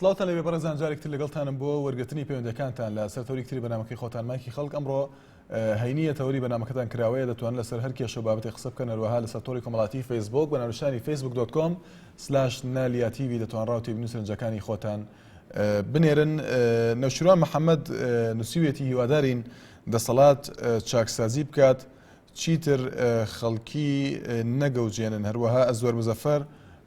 سڵاوتان لەبێ بەڕێزان جارێکتر لەگەڵتانم بۆ وەرگرتنی پەیوەندیەکانتان لە سەر تەوریکتری بەنامەکەی خۆتان مایکی خەڵک ئەمڕۆ هەینیە تەوری بەنامەکەتان کراوەیە دەتوانن لەسەر هەر کێشە و بابەتێک قسە بکەن هەروەها لەسەر تۆڕی کۆمەڵاتی فەیسبوک بە ناونیشانی facebook.com/naliatv دەتوان ڕاوتی بنووسن جەکانی خۆتان بنێرن. نەوشیروان محەممەد نووسیوێتی هیوادارین دەسەڵات چاکسازی بکات چیتر خەڵکی نەگەوجێنن. هەروەها ئەزوەر مزەفەر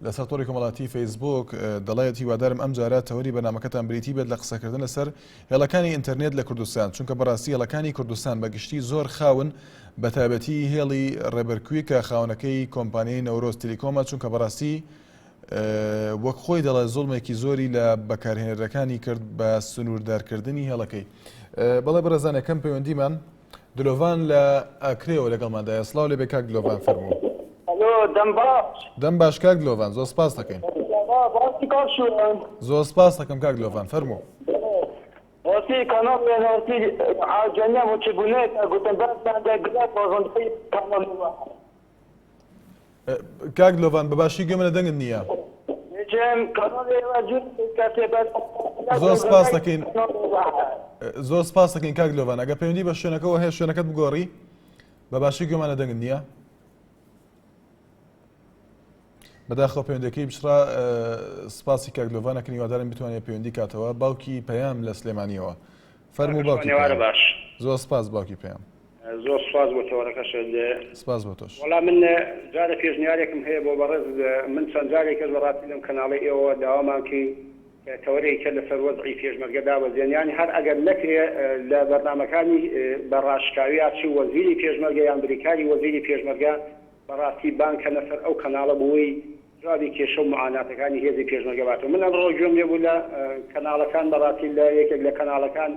لەسەر تۆڕی کۆمەڵاتی فەیسبوک دەڵێت هیوادارم ئەم جارە تەوەری بەنامەکەتان بریتی بێت لە قسەکردن لەسەر هێڵەکانی ئینتەرنێت لە کوردستان، چونکە بەڕاستی هێڵەکانی کوردستان بەگشتی زۆر خاون بە تایبەتی هێڵی ڕێبەرکووی کە خاونەکەی کۆمپانیای نەورۆز تیلیکۆمە، چونکە بەڕاستی وەک خۆی دەڵێت زوڵمێکی زۆری لە بەکارهێنەرەکانی کرد بە سنووردارکردنی هێڵەکەی. بەڵێ بەڕێزانەکەم پەیوەندیمان دلۆڤان لە ئاکرێەوە لەگەڵماندایە. سڵاو لێبێ کاک دلۆڤان، فەرموو. دەم باش کاک دلۆڤان، زۆر سپاس دەکەین. زۆر سپاس دەکەم کاک دلۆڤان، فەرموو. وەسی کانال وێنەوەسی ئاجەنیا وچبوونێت گوتنبەرتان دەگرێت بۆزۆندەی کانال کاک دلۆڤان بەباشی گوێمە لە دەنگت نییە. زۆر سپاس دەکەین، زۆر سپاس دەکەین کاک دلۆڤان. ئەگە پەیوەندی بە شوێنەکەەوە هەیە شوێنەکەت بگۆڕی بەباشی گوێمان لە دەنگت نییە. بەداخەوە پەیوەندەکەی بشرا سپاسی کاک دلۆڤانەکەن، هیوادارم بتوانێت پەیوەندی کاتەوە. باوکی پەیام لە سلێمانیەوە، فەرموو باوکی پەیام. زۆر سپاس باوکی پەیام. زۆر سپاس بۆ تۆڕەکەش. سپاس بۆ تۆش. وەڵام من جارە پێشنیارێکم هەیە بۆ بەڕێز، من چەند جارێکەش بەڕاستی لەم کەناڵی ئێوە داوامانکی تەوەرێکە لەسەر وەزعی پێشمەرگەدا وەزیێنیانی هەر ئەگەر نەکرێ لە بەرنامەکانی بەڕاشکاوی چی وەزیری پێشمەرگە یان بریکاری وەزیری پێشمەرگە بەڕاستی بانکە لەسەر ئەو کەناڵە بووی جوابی کێشە و معاناتەکانی هێزی پێشمەرگە باتەوە. من ئەمڕۆ گوێم لێ بوو لە کەناڵەکان بەڕاستی لە یەکێک لە کەناڵەکان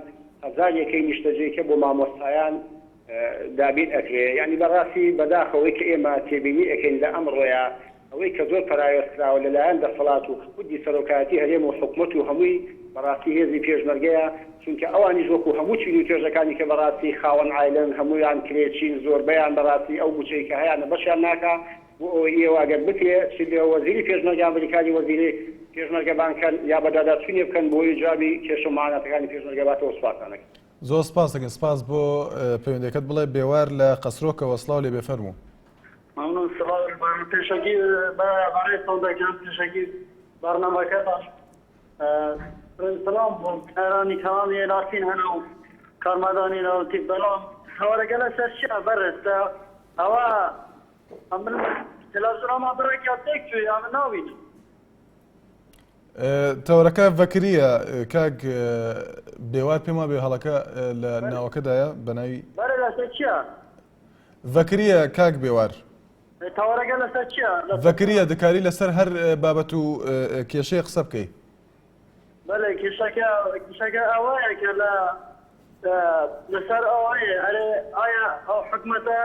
هەزار یەکەی نیشتەجێکە بۆ مامۆستایان دابین ئەکرێ. یعنی بەڕاستی بەداخەوەی کە ئێمە تێبینی ئەکەین لە ئەمڕۆیە ئەوەی کە زۆر پەرایۆزکراوە لەلایەن دەسەڵات و خودی سەرۆکایەتی هەرێم و حکومەت و هەمووی بەڕاستی هێزی پێشمەرگەیە، چونکە ئەوانیش وەکو هەموو چین و توێژەکانی کە بەڕاستی خاوەن عایلن هەموویان کرێچین زۆربەیان بەڕاستی ئەو بچەی کە هەیەە بەشیان ناکە بۆ ئەوەی ئێوە ئەگەر بکرێ لە وەزیری پێشمەرگە ئەمریکانی وەزیری پێشمەرگە بانکەن یا بەداداچوونی بکەن بۆی جوابی کێشە و معاناتەکانی پێشمەرگە باتەوە. سوپاسانەکەن. زۆر سپاس دەکەین. سپاس بۆ پەیوەندەکەت. بڵێ بێوار لە قەسرۆکەوە، سڵاو لێبێ، فەرموو. ممنون. سلام پێشەکی بەڕێز سەوداگیان پێشەکی بەرنامەکەتان سلام بۆ بنەرانی کەناڵی ناسین هەنە و کارمەدانی ناوتی بەڵام هەوارەگە لەسەر چیە بەڕێز ئەوە ئەمن تەلەڤیزۆنەما بڕێکیا تێک توێ ئەمە ناوین تەورەکە ڤەکریە کاک بێوار پێما بێ هەڵەکە لە ناوەکەدایە بە ناوی بەرە لەسەر چیە ڤەکریە کاک بێوار. تەورەگە لەسەر چیە ڤەکریە دەکاری لەسەر هەر بابەت و کێشەی قسە بکەی. بەڵێ کێشەکە ئەوەیە کە لەسەر ئەوەیە ئەرێ ئایا ئەو حکومەتە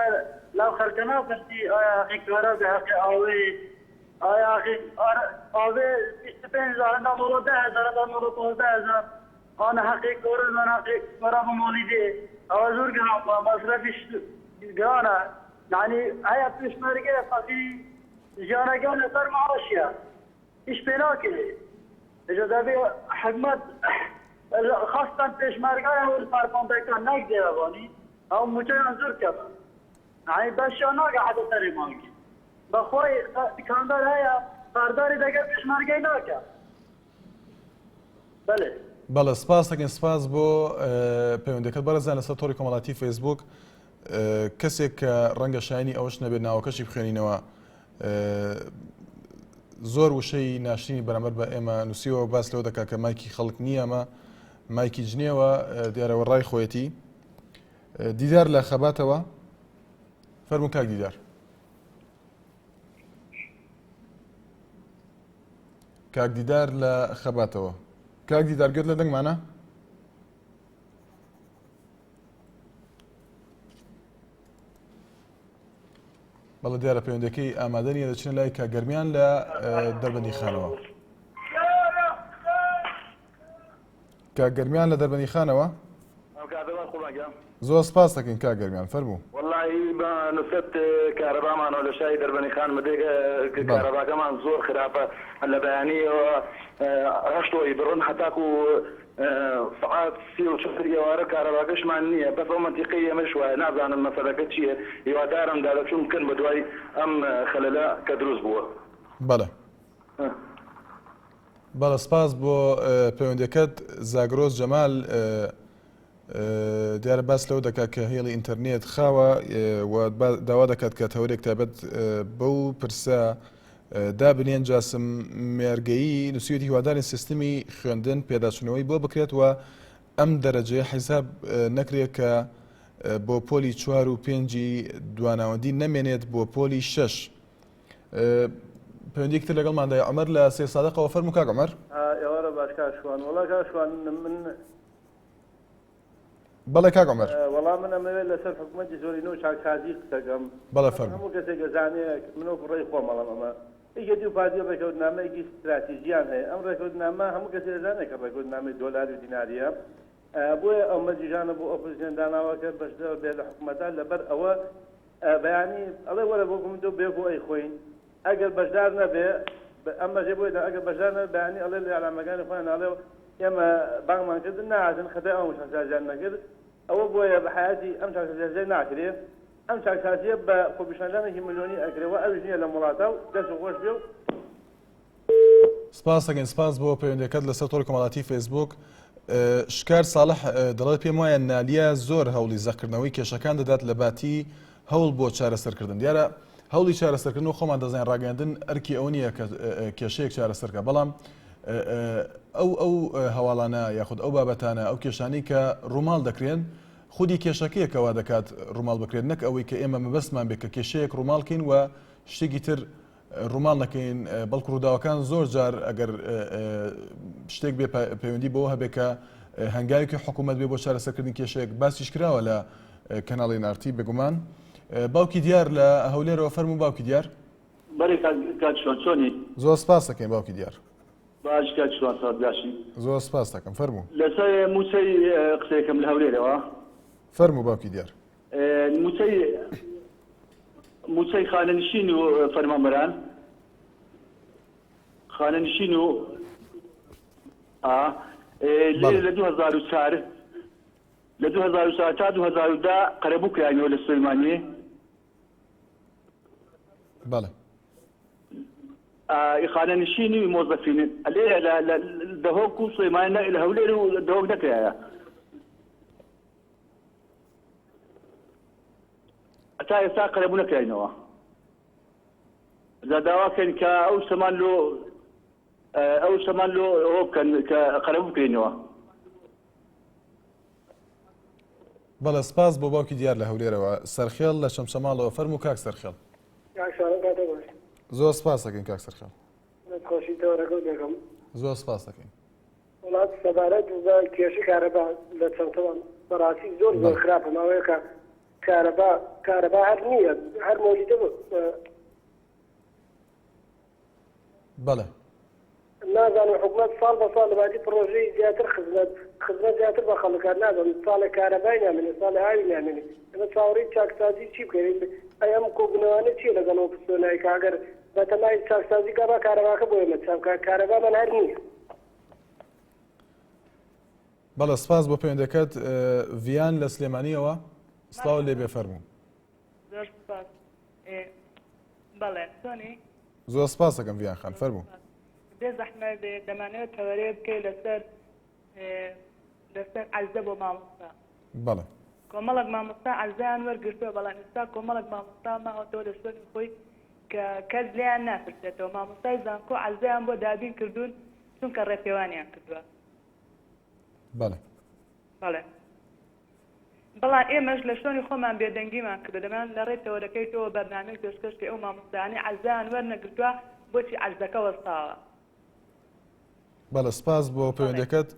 لەو خەڵکە ناپرسی ئایا حقیقەرە بە حەقی ئاوێ ئایا ئاوێ 25,000 نامۆرۆ 10,000 نامۆرۆ 15,000 ئانە حەقی گۆرە زان حەقی گۆرە بمۆلی دێ ئەوە زۆر گران بە مەصرەفیش گرانە. یعنی ئایا پێشمەرگە فەقی ژیانەکان لەسەر معاشیە هیچ پێ ناکرێ ئەجا دەبێ حکومەت خاستان پێشمەرگایە و سەرپەندەکان نەکدێوانی ئەو موچەیان زۆر کەمە. یعنی بەشیان ناگە حەدە سەری مانگی بەخۆی کاندار هەیە قەرداری دەگە پێشمەرگەی ناکە. بەڵێ بەڵێ سپاس دەکەین. سپاس بۆ پەیوەندەکەت. بەڕێزان لەسەر تۆڕی کۆمەڵاتی فەیسبوک کەسێک کە ڕەنگە شایانی ئەوەش نەبێت ناوەکەشی بخوێنینەوە زۆر وشەی ناشرینی بەرامبەر بە ئێمە نووسیەوە باس لەوە دەکات کە مایکی خەڵک نییە، ئەمە مایکی جنێوە دیارەوە ڕای خۆیەتی. دیدار لە خەباتەوە، فەرموو کاک دیدار. کاک دیدار لە خەباتەوە. کاک دیدار گوێت لە دەنگمانە؟ بەڵێ دیارە پەیوەندەکەی ئامادە نیە، دەچنە لای کاگەرمیان لە دەربەندی خانەوە. کاگەرمیان لە دەربەندی خانەوە. کارەبا خۆڵاگەم زۆر سپاس دەکەین کا گەرمیان فەرموو. وەڵی بە نووسەت کارەبامانەوە لە شای دەربەنی خان مدێک کارەباکەمان زۆر خراپە لە بەیانیەوە هەشتۆی بڕۆن هەتاکو سعات 34 ئێوارە کارەباکەشمان نییە بەس ئەو منتیقەی ئێمەش وایە نازانم مەسەلەکە چییە هیوادارم دادەچوون بکەن بە دوای ئەم خەلەلە کە دروست بووە. بەڵێ بەڵێ سپاس بۆ پەیوەندیەکەت زاگرۆز جەمال دیارە باس لەو دەکات کە هێڵی ئینتەرنێت خاوە داوا دەکات کە تەورێک تایبەت بەو پرسە دابنێن جاسم مێرگەیی نووسیوەتی هیوادارین سیستمی خوێندن پێداچوونەوەی بۆ بکرێت و ئەم دەرەجەیە حیساب نەکرێت کە بۆ پۆلی 4 و 5 دواناوەندی نەمێنێت بۆ پۆلی 6. پەیوەندیەکتر لەگەڵماندای عومەر لە سێ سادەقەوە فەرموو کاک عومەر. ئێوارە باش کاشوان وەڵا کاشوان من بەڵێ کاک عومەر. وەڵام من ئەمەوێت لەسەر حکوومەتی زۆرینەوە چاکسازی قسەکەم. بەڵێ فەرموو. هەموو کەسێک گەزانەیە منەوە بڕێی خۆمەڵم ئەمە یەکێتی و پارتیە ڕێکەوتنامەیەکی استراتیژیان هەیە ئەم ڕێکەوتنامە هەموو کەسێک دەزانێت کە ڕێکەوتنامەی دۆلاری و دیناریە بۆیە ئەو مەرجیژانە بۆ ئۆپۆزیسیۆن داناوەکە بەشدار بێت لە حکوومەتان لەبەر ئەوە بەیانی ئەڵێ وەرە بۆ کومنتۆ بێ بۆ ئەی خۆین ئەگەر بەشدار نەبێ ئەم بەژێ بۆیدا ئەگەر بەشدار نەبێ بەیانی ئەڵێ لە ئەعلامەکانی خۆیان ئەڵێ ئێمە بانگمانکردن نهاتن خەتای ئەو شەخصاژیان نەکرد ئەوە بۆیە بە حیاتی ئەم شەخصاژیە ناکرێت ئەم شەخصاژیە بە خۆپیشاندانێکی ملیۆنی ئەکرێەوە ئەویش نییە لە وڵاتە و دەست و خۆش بێ و سپاس دەکەین سپاس بۆ پەیوەندیەکەت لەسەر تۆڕی کۆمەڵاتی فەیسبوک. شکار ساڵح دەڵێت پێم وایە نالیە زۆر هەوڵی زەقکردنەوەی کێشەکان دەدات لە باتی هەوڵ بۆ چارەسەرکردن. دیارە هەوڵی چارەسەرکردن و خۆمان دەزانین ڕاگەاندن ئەرکی ئەو نییە کە کێشەیەک چارەسەرکە بەڵام ئەو هەواڵانە یاخود ئەو بابەتانە ئەو کێشانی کە ڕووماڵ دەکرێن خودی کێشەکەیەکەوا دەکات ڕووماڵ بکرێت نەک ئەوەی کە ئێمە مەبەستمان بێت کە کێشەیەک ڕووماڵکەین و شتێکی تر ڕووماڵ نەکەین بەڵکو ڕووداوەکان زۆر جار ئەگەر شتێک بێ پەیوەندی بەوە هەبێت کە هەنگاوێکی حکوومەت بێ بۆ چارەسەرکردنی کێشەیەک باسیش کراوە لە کەناڵی نارتی بگومان. باوکی دیار لە هەولێرەوە فەرموو باوکی دیار. بەڵێ کاک چۆنی؟ زۆر سپاس دەکەین باوکی دیار. باش کاک ساداشی. زۆر سپاس دەکەم فەرموو. لەسەر موچەی قسەیەکەم لە هەولێرەوە. فەرموو باوکی دیار. موچەی خانەنشین و فەرمانبەران خانەنشین و لە 2004 لە 2004 تا 2010 قەرەبوو کرایەوە لە سلێمانیێ. بەڵێ. خانەنشینی و مۆزەفینن لێرە لە دەهۆک و سلێمانی لە هەولێر و دەهۆک نەکرایە. تا ئێستا قەرەبوو نەکراینەوە. داواکەن کە ئەو شتەمان لۆ ئەوە بکەن کە قەرەبوو بکرێنەوە. بەڵێ سپاس بۆ باوکی دیار لە هەولێرەوە. سەرخێڵ لە شەمشەماڵەوە فەرموو کاک سەرخێڵ. زۆر سپاس دەکەین کاک سەرخێڵ. زۆر سپاس دەکەین. وڵات سەبارەت بە کێشەی کارەبا لە چەندەوە بەڕاستی زۆر خراپە ماوەیە کە کارەبا هەر نییە هەر مۆجودە بەڵێ نازانم حکوومەت ساڵ بە ساڵ لەباتی پرۆژەی زیاتر خزمەت زیاتر بە خەڵکار نازانم ساڵی کارەبای نامێنێ ساڵی ئاوی نامێنێ ئەمە چاوەڕێی چاکسازی چی بکەین ئەم کۆبوونەوەانە چیە لەگەڵ ئۆپسیۆنایی کە ئەگەر بەتەمای چاکسازی کابا کارەباکە بۆ ئێمە چاکە کارەبامان هەر نییە. بەڵێ سپاس بۆ پەیوەندەکەت. ڤیان لە سلێمانیەوە سڵاو لێ بێ فەرموو. زۆر سپاس. بەڵێ چۆنی؟ زۆر سپاس دەکەم ڤیان خان فەرموو. بێ زەحمەت دەمانەوێت تەوەرێ بکەی لەسەر عەرزە بۆ مامۆستا. بەڵێ. کۆمەڵک مامۆستا عەرزەیان وەرگرتووە بەڵام ئێستا کۆمەڵک مامۆستا ماوەتەوە لە شوێنی خۆی کە کەس لیان ناترسێتەوە مامۆستای زانکۆ عەرزەیان بۆ دابین کردوون چونکە ڕێپێوانیان کردووە. بەڵێ. بەڵێ. بەڵام ئێمەش لە شوێنی خۆمان بێدەنگیمان کردو دەمان لە ڕێتەوە دەکەیتەوە بەرنامەی پێشکەشکە ئەو مامۆستایانە عەرزەیان وەرنەگرتووە بۆچی عەرزەکە وەستاوە. بەڵێ سپاس بۆ پەیوەندەکەت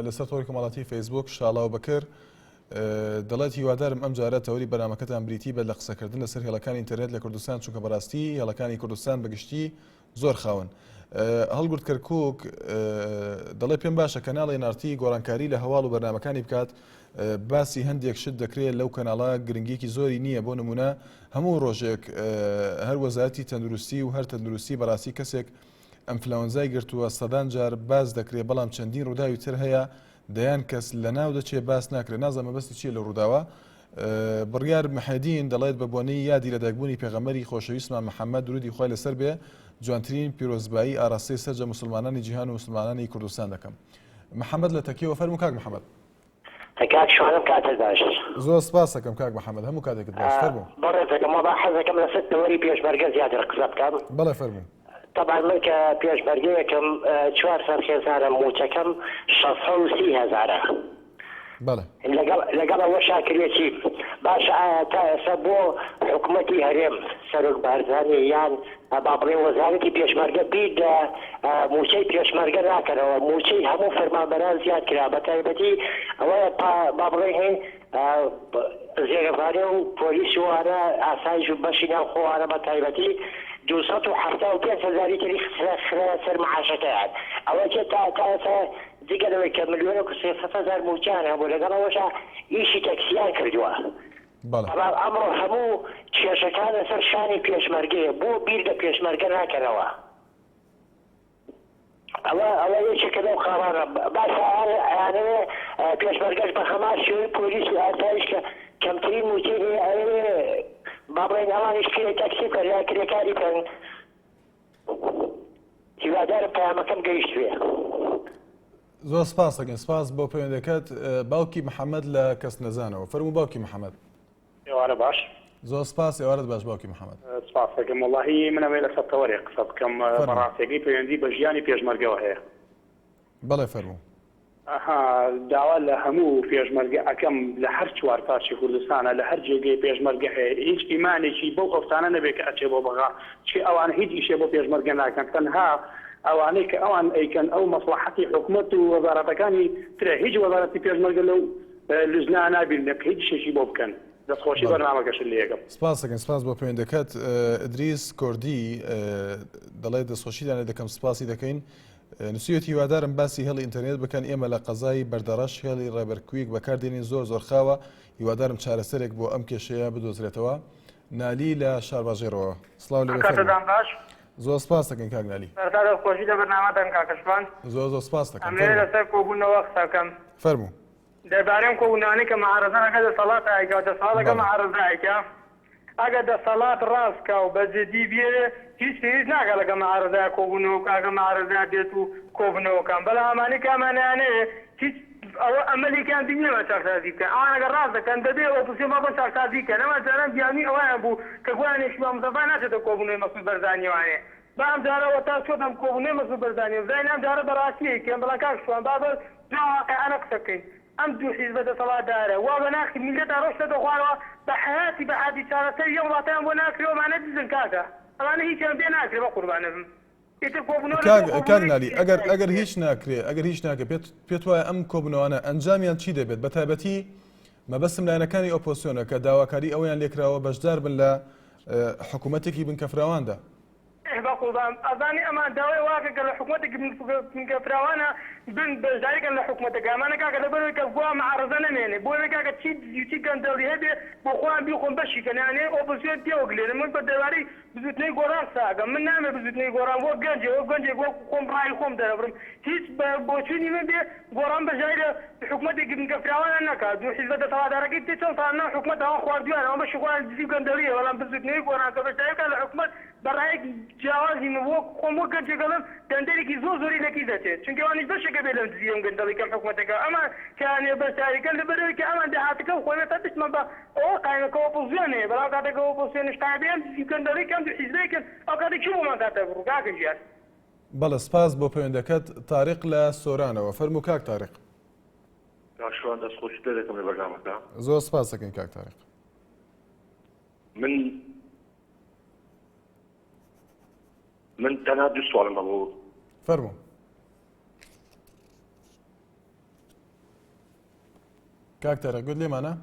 لەسەر تۆڕی کۆمەڵاتی فەیسبوک شاڵاو بەکر دەڵێت هیوادارم ئەم جارە تەوری بەرنامەکەتان بریتی بە لە قسەکردن لەسەر هێڵەکانی ئینتەرنێت لە کوردستان چونکە بەڕاستی هێڵەکانی کوردستان بەگشتی زۆر خاون. هەڵگورد کەرکووک دەڵێ پێم باشە کەناڵی نارتی گۆڕانکاری لە هەواڵ و بەرنامەکانی بکات باسی هەندێک شت دەکرێت لەو کەناڵە گرنگیەکی زۆری نییە بۆ نمونە هەموو ڕۆژێک هەر وەزارەتی تەندروستی و هەر تەندروستی بەڕاستی کەسێک ئەنفلەوەنزای گرتووە سەدان جار باس دەکرێت بەڵام چەندین ڕووداوی تر هەیە دەیان کەس لە ناو دەچێت باس ناکرێت نازانمە بەستی چیە لە ڕووداوە بڕیار محەدین دەڵێت بە بۆنەی یادی لە داگبوونی پێغەمبەری خۆشەویستمان محەممەد درودی خۆی لەسەر بێ جوانترین پیرۆزبایی ئاراستەی سەرجە مسلمانانی جیهان و مسلمانانی کوردستان دەکەم. محەممەد لە تەکیەوە فەرموو کاک محەممەد. کاک شوانم کاتت باش. زۆر سپاس دەکەم کاک محەممەد هەموو کاتێکت باش فەرموو. بەڕێزەکەم وەڵا حەزەکەم لە سەر تەوەری پێشمەرگە زیاتر قسە بکەم. بەڵێ فەرموو. طبعا من کە پێشمەرگەیەکەم 400,000 موچەکەم 630,000. بەڵێ لەگەڵ ئەوە شاکرێتی باش تا ئێستا بۆ حکوومەتی هەرێم سەرۆک بارزانانی یان با بڵێ وەزارەتی پێشمەرگە بیر لە موچەی پێشمەرگە ناکەنەوە موچەی هەموو فەرمانبەران زیاد کرا بە تایبەتی ئەوەیە با بڵێ هەی زێرەبارێ و پۆلیس وانە ئاسایش و بەشی ناو خۆوانە بە تایبەتی 275,000 تری خرا سەر معاشەکەیان ئەوە چێت تا ئێستا دیگەلەوەی کە ملیۆنە و 300,000 موچانە بۆ لەگەڵەوەشە ئیشی تەکسیان کردووە. ئەمڕۆ هەموو کێشەکان لەسەر شانی پێشمەرگەیە بۆ بیر لە پێشمەرگە ناکەنەوە. ئەوە یەکێکە لەو خاڕانە باشە ئەیانەوێ پێشمەرگەش بە خەما شێوەی پۆلیس و ئاسایش کە کەمترین موچەی ئەوێ با بڵێن ئەوانیش کرێ تەکسی بکەن یا کرێکاری بکەن هیوادارم پەیامەکەم گەیشتوێ. زۆر سپاس دەکەین سپاس بۆ پەیوەندەکەت باوکی محەممەد لە کەس نەزانەوە فەرموو باوکی محەممەد. ئێوارە باش زۆر سپاس ئێوارەت باش باوکی محەممەد. سپاس دەکەم وەڵاهی منەوێت لەسەر تەوەری قسە بکەم بەڕاستیەکەی پەیوەندی بە ژیانی پێشمەرگەوە هەیە. بەڵێ فەرموو. داوا لە هەموو پێشمەرگە ئەەکەم لە هەر چوار پارچی کوردستانە لە هەر جێگەی پێشمەرگە هەیە هیچ ئیمانێکی بەو ئەفتانە نەبێت کە ئەچێ بۆ بەغا چی ئەوان هیچ ئیشێ بۆ پێشمەرگە ناکەن تەنها ئەوانەی کە ئەوان ئەیکەن ئەو مەسلحەتی حکوومەت و وەزارەتەکانی ترە هیچ وەزارەتی پێشمەرگە لەو لزنا نابینە کە هیچ شتێکی بۆ بکەن دەستخۆشی بەرنامەکەش لە یەکەم. سپاس دەکەم سپاس بۆ پەیوەندەکەت ئیدریس کوردی دەڵێت دەستخۆشیدانێ دەکەم سپاسی دەکەین نووسیەتی هیوادارم باسی هێڵی ئینتەرنێت بکەن ئێمە لە قەزای بەردەڕەش هێڵی ڕێبەرکویک بەکاردێنین زۆر خاوە هیوادارم چارەسەرێک بۆ ئەم کێشەیە بدۆزرێتەوە. نالی لە شارباژێرەوە سڵاو لە زۆر سپاس دەکەین کاک نالی خۆشی لە بەرنامەتان کاکەشوان زۆر سپاس دەکەم ئەمێ لەسەر کۆبوونەوە قسەکەم فەرموو دەربارەی کۆبوونانی کە مەعارەزانەکە دەسەڵاتایکە دەساڵەکە مەعارەزایکە ئەگە دەسەڵات ڕاستکە و بەجددی بێ هیچ پێویست ناکە لەگە مەعارەزای کۆبوونەوە کاکە مەعارەزای بێت و کۆبوونەوەکان بەڵام ئەمانەی کامانیانەیە هیچ ئەوە ئەمەلیکیان دیمە چاکسازی بکەن ئەوان ئەگەر ڕاست دەکەن دەبێ ئۆپۆزیسیۆن بابە چاکسازی کە نەما جاران دیانی ئەویان بوو کە گویانێکی بە مزەفا ناچێتە کۆبوونەوەی مەسعود بەرزانیوانێ بەم جارەوە تا چۆتم کۆبوونەوەی مەسعود بەرزانیوە زاینام جارە بەڕاستیەکەن بەڵام کاکشوان بابە جاواقعانە قسەکەین ئەم دوو حیزبە دەسەڵاتدارە وا بە ناخی میلەتا ڕۆشتە دەخوارەوە بە حیاتی بە عادی چارەسەر یە وڵاتیان بۆ ناکرێەوەمانە دزن کاکە ئەوانە هیچیان بێ ناکرێ بە قوربانە بم کاک نالی ئەگەر هیچ ناکرێ ئەگەر هیچ ناکە پێت وایە ئەم کۆبوونەوانە ئەنجامیان چی دەبێت بە تایبەتی مەبەستم لایەنەکانی ئۆپۆزیسیۆنە کە داواکاری ئەویان لێکراوە بەشدار بن لە حکوومەتێکی بنکەفراواندا بەقوڵبام ئەزانی ئەمان داوای واکە کە لە حکوومەتێکی بنکەفراوانە بن بەشداریکەن لە حکوومەتەکە ئەمانە کاکە لەبەرەوەی کە گوا مەعارەزە نەمێنێ بۆ کاکە چی گەندەڵی هەبێ بۆ خۆیان بیخۆن بەشیکەن یانێ ئۆپۆزیسیۆن تێوەگلێنن من بە دەواری بزوتنەی گۆڕان ساگەم من نامێ بزوتنەی گۆڕان بۆ گەنجێک وە خۆم ڕای خۆم دەرەبرم هیچ بۆچوونی من بێ گۆڕان بەژای لە حکوومەتێکی بنکەفراوانە نەکات دوو حیزبە دەسەڵاتدارەکەی تێ چەند ساڵ حکوومەت ئەوان خواردویان ئەوە بەشی خۆیان دزی گەندەڵیە بەڵام بزوتنەی گۆڕان کە بەشداریەکە لە حکوومەت بەڕایەک جیاوازی من وەک خۆم وەک گەنجێکەڵم دەندەرێکی زۆری لەکی دەچێت چونکە ئەوانیش بەشێکە بێ لەم دزی ئەم گەندەڵیکەم حکوومەتەکە ئەمە کەیانێ بەشداریەکەن لەبەرەوەی کە ئەمان داهاتەکە و خۆیان تا دشمە بە ئەوە قایمەکە ئۆپۆزیسیۆن هەیە بەڵام کاتێکە ئۆپۆزیسیۆنش قایمەیان دزی گەندەڵیکەم دوو حیزبەیەکەن ئەو کاتێک چی بۆمان کاتە بڕوو کاکە ژیان بەڵێ سپاس بۆ پەیوەندەکەت تاریق لە سۆرانەوە فەرموو کاک تاریق کاشوان دەستخۆشی دەکەم لە بەرنامەکە زۆر سپاس دەکەین کاک تاریق من تەنها دوو سوالم هەبوو فەرموو کاک تاریق گوت لێمانە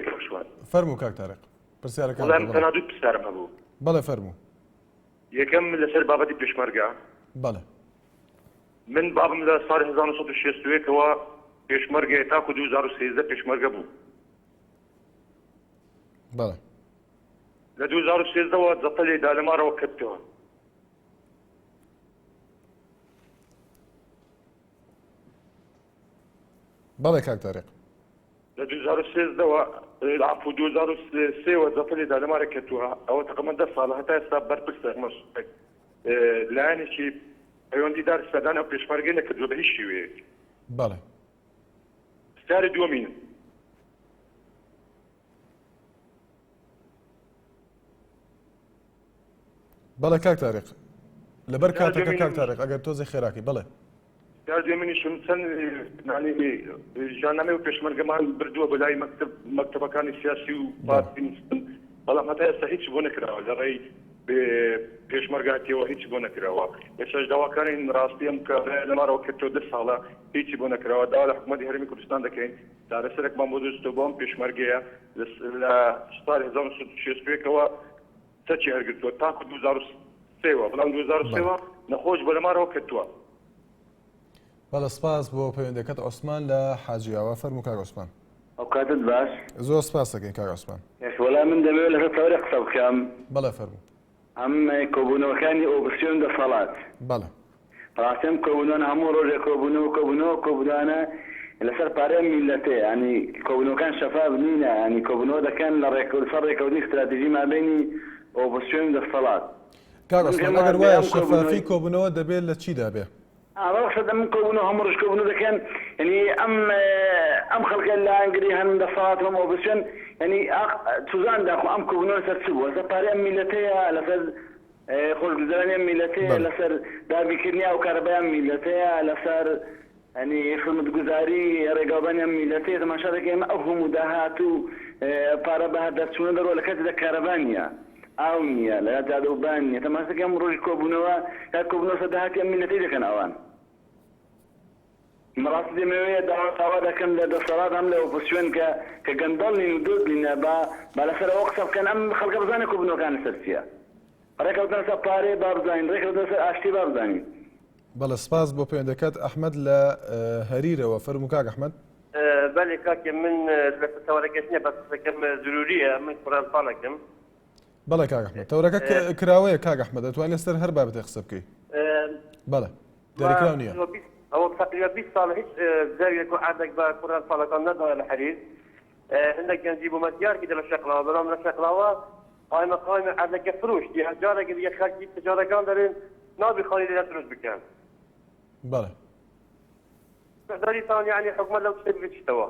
کاشوان فەرموو کاک تاریق پرسیارەکان تەنها دوو پرسیارم هەبوو بەڵێ فەرموو یەکەم لەسەر بابەتی پێشمەرگە بەڵێ من بابم لە ساڵی 1960ەوە پێشمەرگە تاکو 2013 پێشمەرگە بوو بەڵێ لە 2013ەوە جەتەلێ دالەمارەوە کردەوە بەڵێ کاک تاریق لە 2013ەوە عفو 2003ەوە جەتەلێ دالەمارە کردووە ئەوە تقریباً 10 ساڵە هەتا ئێستا بەرپرسە مەسعود لایەنێکی پەیوەندیدار سەدان ئەو پێشمەرگە نەکردووە بە هیچ شێوەیەک بەڵێ ستاری دووەمین بەڵێ کاک تاریق لەبەر کاتەکە کاک تاریق ئەگەر تۆزی خێراکی بڵێ ستار دوێمینیشم چەند ژاننامەی و پێشمەرگەمان بردووە بە لای مەکتەبەکانی سیاسی و پارتی بەڵام هەتا ئێستا هیچ بۆ نەکراوە لە ڕێی پێشمەرگاتیەوە هیچ بۆ نەکراوە ئێستاش داواکانی ڕاستی ئەم کە لەمارەوە کردەوە 10 ساڵە هیچی بۆ نەکراوە داوا لە حکوومەتی هەرێمی کوردستان دەکەین چارەسەرێکمان بۆ دروستەوە بۆ ئەم پێشمەرگەیە لە ساڵی 1960ەوە سەرچی هەرگرتووە تاکو 2003ەوە بەڵام 2003ەوە نەخۆش بۆ لەمارەوە کردووە بەڵێ سپاس بۆ پەیوەندەکەت عوسمان لە حاجیاوە فەرموو کاک عوسمان ئەو کاتت باش زۆر سپاس دەکەین کاک عوسمان وەڵام من دەمەوێت لەسەر تەورێ قسە بکەم بەڵێ فەرموو ئەم کۆبوونەوەکانی ئۆپسیۆن دەسەڵات بەڵێ ڕاستەم کۆبوونەوەن هەموو ڕۆژێک کۆبوونەوە لەسەر پارەی میلەتێ ینی کۆبوونەوەکان شەفاف نینە ینی کۆبوونەوە دەکەن لە سەر ڕێکەوتنی استراتیژی مابینی ئۆپسیۆن دەسەڵات کاک عوسمان ئەگەر وایە شەفافی کۆبوونەوە دەبێت لە چیدا بێ ئاڕۆشە دەم کۆبوونەوە هەموو ڕۆژ کۆبوونەوە دەکەن ینی ئەم خەڵکە لە ئەنگری هەن دەسەڵات هەم ئۆپسیۆن ینی سوزان داخۆ ئەم کۆبوونەوە لەسەر چ بووە لەسەر پارەی میلەتەیە لەسەر خۆشگوزەرانی میلەتەیە لەسەر دابیکردنی ئەو کارەبایان میلەتەیە لەسەر ینی خزمەتگوزاری ڕێگاوبانیان میلەتەیە تەماشا دەکەین ئێمە ئەو هەموو داهات و پارە بەها دەرچوونە دەڕۆ لە کاتێکدا کارەبانیە ئاو نییە لە جادەوبان نییە تەماشا دەکەم ڕۆژی کۆبوونەوە تا کۆبوونەوە سەداهاتیان میلەتەی دەکەن ئەوان ڕاستی دەمەوێت داوا دەکەم لە دەسەڵات هەم لە ئۆپۆزیسیۆن کە گەندەڵ نین و دۆست نینە با لەسەر ئەوە قسە بکەن ئەم خەڵکە بزانێت کۆبوونەوەکان لەسەر چییە ڕێکەوتنە لەسەر پارەی با بزانین ڕێکەوتنە لەسەر ئاشتی با بزانین بەڵێ سپاس بۆ پەیوەندەکەت ئەحمەد لە هەریرەوە فەرموو کاک ئەحمەد بەڵێ کاکێ من لە تەوەرەکەشنیە بە قسەکەم ضروریە من قورآنخوانەکەم بەڵێ کاک ئەحمەد تەورەکە کراوەیە کاک ئەحمەد دەتوانێت لەسەر هەر بابەتێ قسە بکەیت بەڵێ دەریکراو نییە ئەوە تقریبا 20 ساڵ هیچ زاویەک و عادێک بە قورآنخوانەکان نەداوە لە حەریر هەندێک گەنجی بوومەتیار کردە لە شەقڵاوە بەڵام لە شەقڵاوە قایمە عادەکە فرۆشتی هەجارێک دیگە خەڵکی تجارەکان دەرێن نابی خاڵی لێرە دروست بکەن بەڵێ داریتان یعنی حکومەت لەو شتێک بچیتەوە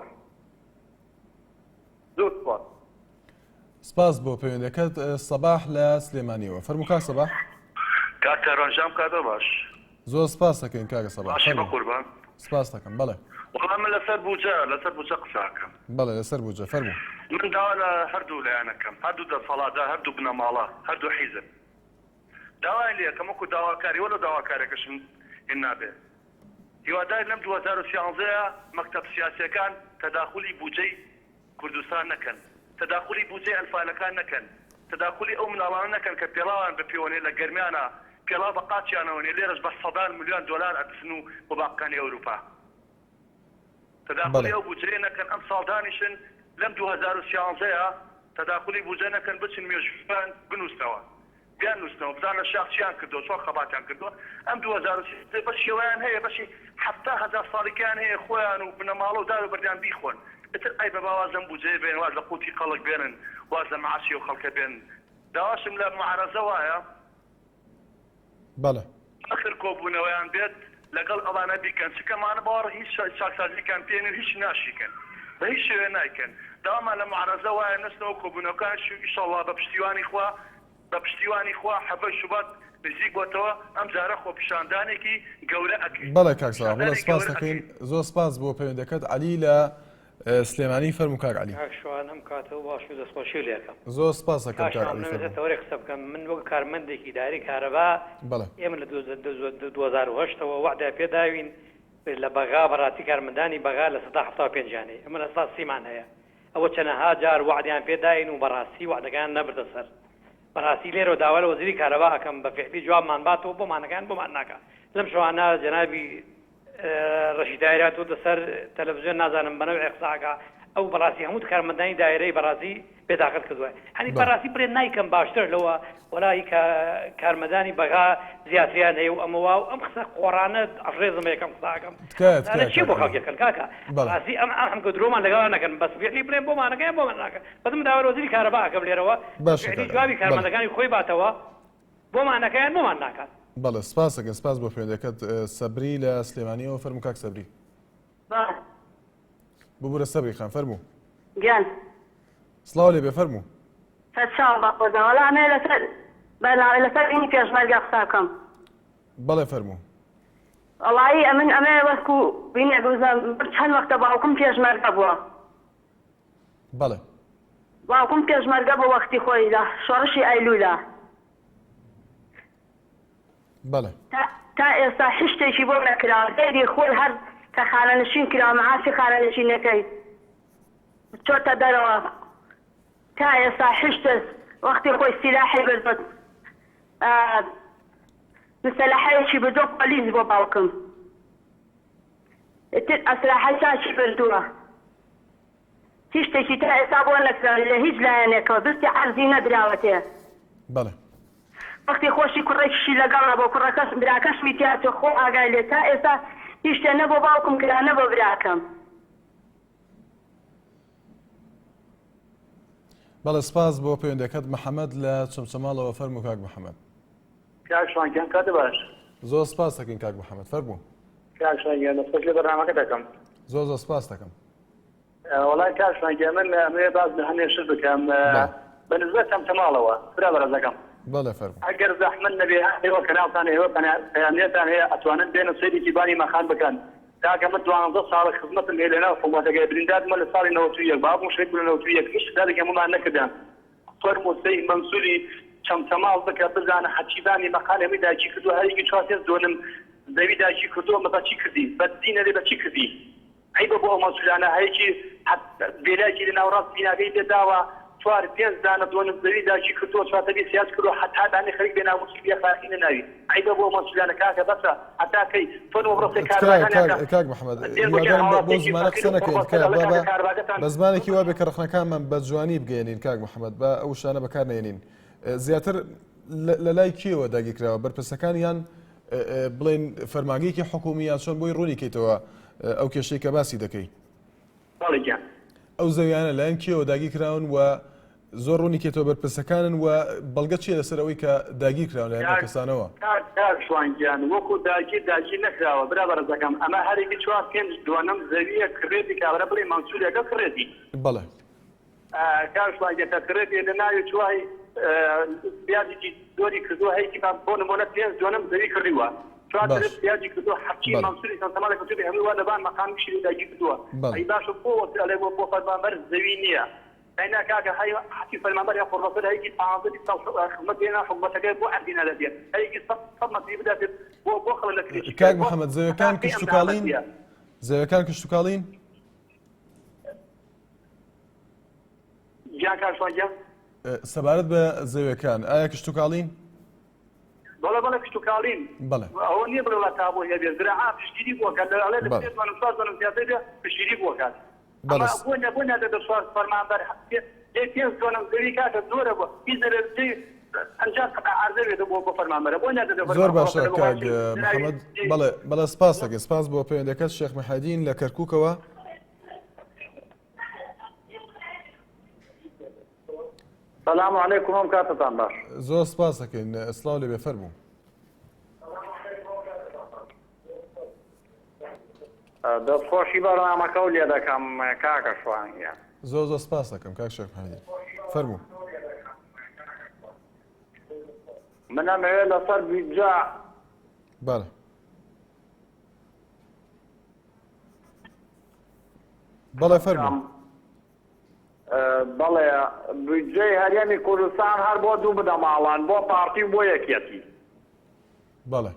زۆر سپاس سپاس بۆ پەیوەندەکەت سەباح لە سلێمانیەوە فەرموو کاک سەباح کاک تارانجام کاتە باش زۆر سپاس دەکەین کاکە سەباح باشی بە قوربان سپاس دەکەم بەڵێ وەڵام من لەسەر بوجە قساکەم بەڵێ لەسەر بوجە فەرموو من داوا لە هەردوو لایەنەکەم هەردوو دەسەڵاتدا هەردوو بنەماڵە هەردوو حیزب داوای لێ کەم وەکو داواکاری وەلە داواکارێکەشم هێن نابێ هیوادار لەم 2013 مەکتەب سیاسیەکان تەداخلی بوجەی کوردستان نەکەن تەداخلی بوجەی ئەلفالەکان نەکەن تەداخلی ئەو مناڵانە نەکەن کە پێڵاوان بپێوەنێ لە گەرمیانە پێڵا بە قاچیانەوەنێ لێرەش بە 100 ملیۆن دۆلار ئەدسن و بۆ باقەکانی ئەوروپا تەداخلی ئەو بوجەیە نەکەن ئەم ساڵدانیشن لەم 2013 تەداخلی بوجە نەکەن بچن مێژوان بنووسنەوە بیان نووسنەوە بزان لە شاخچیان کردەوە چۆن خەباتیان کردووە ئەم 2013 بەش شێوەیان هەیە بەشی 700,000 ساڵێکیان هەیە خۆیان و بنەماڵە و دار و بەردیان بیخۆن ئتر ئەی بە باوازم بوجەیە بێن واز لە قوتی خەڵک بێنن واز لە معاشی و خەڵکە بێن داواشم لە معارەزە وایە بەڵێ ئەخر کۆبوونەوەیان بێت لەگەڵ ئەوانە بیکەن چکەمانە باوەڕ هیچ چاکسازیکان پێێن هیچ ناشیکەن بە هیچ شێوێ نایکەن داوامان لە معارەزە وایە نستنەوە کۆبوونەوەکان ئیشەڵڵا بە پشتیوانی خوا حەبە شوبات نزیک بۆتەوە ئەم جارە خۆ پیشاندانێکی گەورە ئەکەین بەڵێ کاک سەباح بەڵێ سپاس دەکەین زۆر سپاس بۆ پەیوەندەکەت عەلی لە سلێمانی فەرموو کاک عەلی شوان ئەم کاتەوە باش و دەستخۆشی لێکم زۆر سپاس دەکەم کاک عەلی تەوەری قسە بکەم من وەک کارمەندێکی داری کارەبا ئێمە لە 2008ەوە وعدە پێداوین لە بەغا بەڕاستی کارمەندانی بەغا لە 175 ئەمە لە 130 هەیە ئەوە چەنەها جار وعدیان پێداین و بەڕاستی وعدەکان نەبردە سەر بەڕاستی لێرە داوا لە وەزیری کارەبا ئەەکەم بە فعلی جوابمان باتەوە بۆمانەکان بۆمان ناکات لەم شەوانە جەنابی ڕەشید دایرات و دەسەر تەلەڤیزیۆن نازانم بەنەوەی قساکە ئەو بەڕاستی هەموو کارمەندانی دایرەی بەڕاستی بێتاقەت کردووە هەنی بەڕاستی برێن نایکەم باشتر لەوە وەلای کارمەندانی بەغا زیاتریان هەیە و ئەمەوا و ئەم قسە قۆڕانە ئەڕێزم یەکەم قساکەم چی بۆ خەڵکێکن کاکە بەڕاستی ئەم کە درۆمان لەگەڵ نەکەن بەس فعلی برێن بۆمانەکەیان بۆمان ناکەن بەدەم داوا وەزیری کارەبا ئەەکەم لێرەوە فعلی جوابی کارمەندەکانی خۆی باتەوە بۆمانەکەیان بۆمان ناکات بەڵێ سپاسەکە سپاس بۆ پێوەندەکەت سەبری لە سلێمانیەوە فەرموو کاک سەبری ببوورە سەبری خان فەرموو گیان سڵاو لێ بێ فەرموو فەرچاو بەخۆدا وەڵامێ لەسەر ئینی پێشمەرگە قساکەم بەڵێ فەرموو وەڵایی ئەمێ وەسکو بینێ گوزم چەند وەختە باوکم پێشمەرگە بووە بەڵێ باوکم پێشمەرگە بۆ وەختی خۆی لە شۆڕشی ئەیلولا بەڵێ تا ئێستا هیچ شتێکی بۆ نەکراوە دەیری خۆی هەر کە خانەنشین کراوە مەعاسی خانەنشینەکەی چۆتە دەرەوە تا ئێستا هیچ وەختی خۆی سیلاحی بردبێت مسەلەحەیەکی بردۆ پۆلیس بۆ باوکم ئیتر ئەسلاحەی چاچی بردووە هیچ شتێکی تا ئێستا بۆ نەکراوە لە هیچ لایەنێکەوە دەستی عەرزی نەدراوەتێ بەڵێ وەختی خۆشی کوڕێکیشی لەگەڵە بۆ کوڕەکەس براکەشمی تیاتۆ خۆ ئاگای لێ تا ئێستا هیچ شتێ نە بۆ باوکم کرا نە بۆ براکەم بەڵێ سپاس بۆ پەیوەندەکەت محەممەد لە چمچەماڵەوە فەرموو کاک محەممەد کاکشوانگیان کاتە باش زۆر سپاس دەکەین کاک محەممەد فەرموو کاکشوانگیان دەستخۆش لە بەرنامەکە دەکەم زۆر سپاس دەکەم وەڵای کاکشوانگیان من ئەمێ باز لە هەنێ شت بکەم بەنسبەت چەمچەماڵەوە برا بەڕێزەکەم بەڵێ فەرموو ئەگەر زەحمەت نەبێ ئێوە کەناڵتان هەیە پەیامێتان هەیە ئەتوانن بێنە سەیری بانی مەخان بکەن تاکە من 12 ساڵ خزمەتم هەیە لەناو حکومەتەکەی بریندارمە لە ساڵی 91 بابم شەیک بوو لە 91 هیچ شتێکی هەمومان نەکردیان فەرمووسەی مەنسووری چەمچەماڵ بکە بزانە حەچیبانی مەخانەوەی داچی کردو هەرێکی 4 دۆنم زەوی داچی کردووە مەبە چی کردی بەدینە لێ بە چی کردی عیبە بۆ ئەو مەسئولانە هەیەکی بێلایکی لە ناوڕاست بیناکەی تێداوە 4-5 دانە دۆنم زەوی داچی کردووە 4 سیاس کردو حتا دانی خەریک بێ ناموسی بێ خاکی نەناوی عیبە بۆ مەسئولانە کاکە بەسە هەتاکەی فەرموو ڕۆسێ کارەکانەکە کاک محەممەد بۆ زمانە قسە نەکەین بە زمانێکی وا بێ کە ڕخنەکانمان بە جوانی بگەێنین کاک محەممەد بە ئەو شانە بەکار نێنین زیاتر لە لای کێوە داگیرکراوە بەرپرسەکانیان بڵێن فەرمانگەیەکی حکومیان چۆن بۆی ڕوونی کەیتەوە ئەو کێشەی کە باسی دەکەی ئەو زەویانە لایەن کێوە داگیرکراون و زۆر ڕوونی کێتەوە بەرپرسەکانن و بەڵگە چیە لەسەر ئەوەی کە داگیرکراون لایەن کەسانەوە شوانگیان وەکو داگیر نەکراوە برا بەڕێزەکەم ئەمە هەرێکی 4-5 دوانم زەویە کڕێتی کابرا بڵێ مەنسووریەکە کڕێتی بەڵێ کارشوانگێتە کڕێتی لە ناوی چوای پیازێکی زۆری کردووە هەیەکی بۆ نمونە 5 دوانم زەوی کڕیوە پیازی کردووە حەچی مەنسووری سەنتەماڵی کەوتوبی هەموو وا لەبان مەقامی شیری داگیر کردووە ئەی باشە بۆ ئەلێ بۆ فەرمانبەر زەوی نییە ئەینا کاکە حتی فەرمانبەر یا قوربەسەر هەیەکی 15 خزمەت بێنە حکومەتەکەی بۆ عەردی نەدەبێت هەیەکی 100 مەتری بداتێت بۆ خەڵک لە کرێکی کاک محەممەد زەویەکان کشتوکاڵین زەویەکان کشتوکاڵین گیان کارشوانگیان سەبارەت بە زەویەکان ئایا کشتوکاڵین بەڵێ کشتوکاڵین ئەوە نییە بڵێ وڵا تابۆ هەبێ زراعا پشتگیری بووە کات لەڵێ لە 5 زیاتر بێ پشتگیری بووە کات ئەمە بۆ نەدەبێت فەرمانبەر پێنج دۆنم زەوی کاتە زۆرە بووە بیزەرە ئەنجام عەرزەوێتە بۆ فەرمانبەرە بۆ نەدەبێت زۆر باشە کاک محەممەد بەڵێ سپاس دەکەین سپاس بۆ پەیوەندەکەت شێخ مەحەدین لە کەرکووکەوە سلام علیکم ئەم کاتتان باش زۆر سپاس دەکەین سڵاو لێ بێ فەرموو دەستخۆشی بەڕنامەکە و لێ دەکەم کاکە شوانگیان زۆر سپاس دەکەم کاک شێخ مەحەدین فەرموو من ئەمەوێت لەسەر بیجا بەڵێ بەڵێ فەرموو بەڵێ بودجەی هەرێمی کوردستان هەر بۆ دوو بدە ماڵان بۆ پارتی و بۆ یەکێتی بەڵێ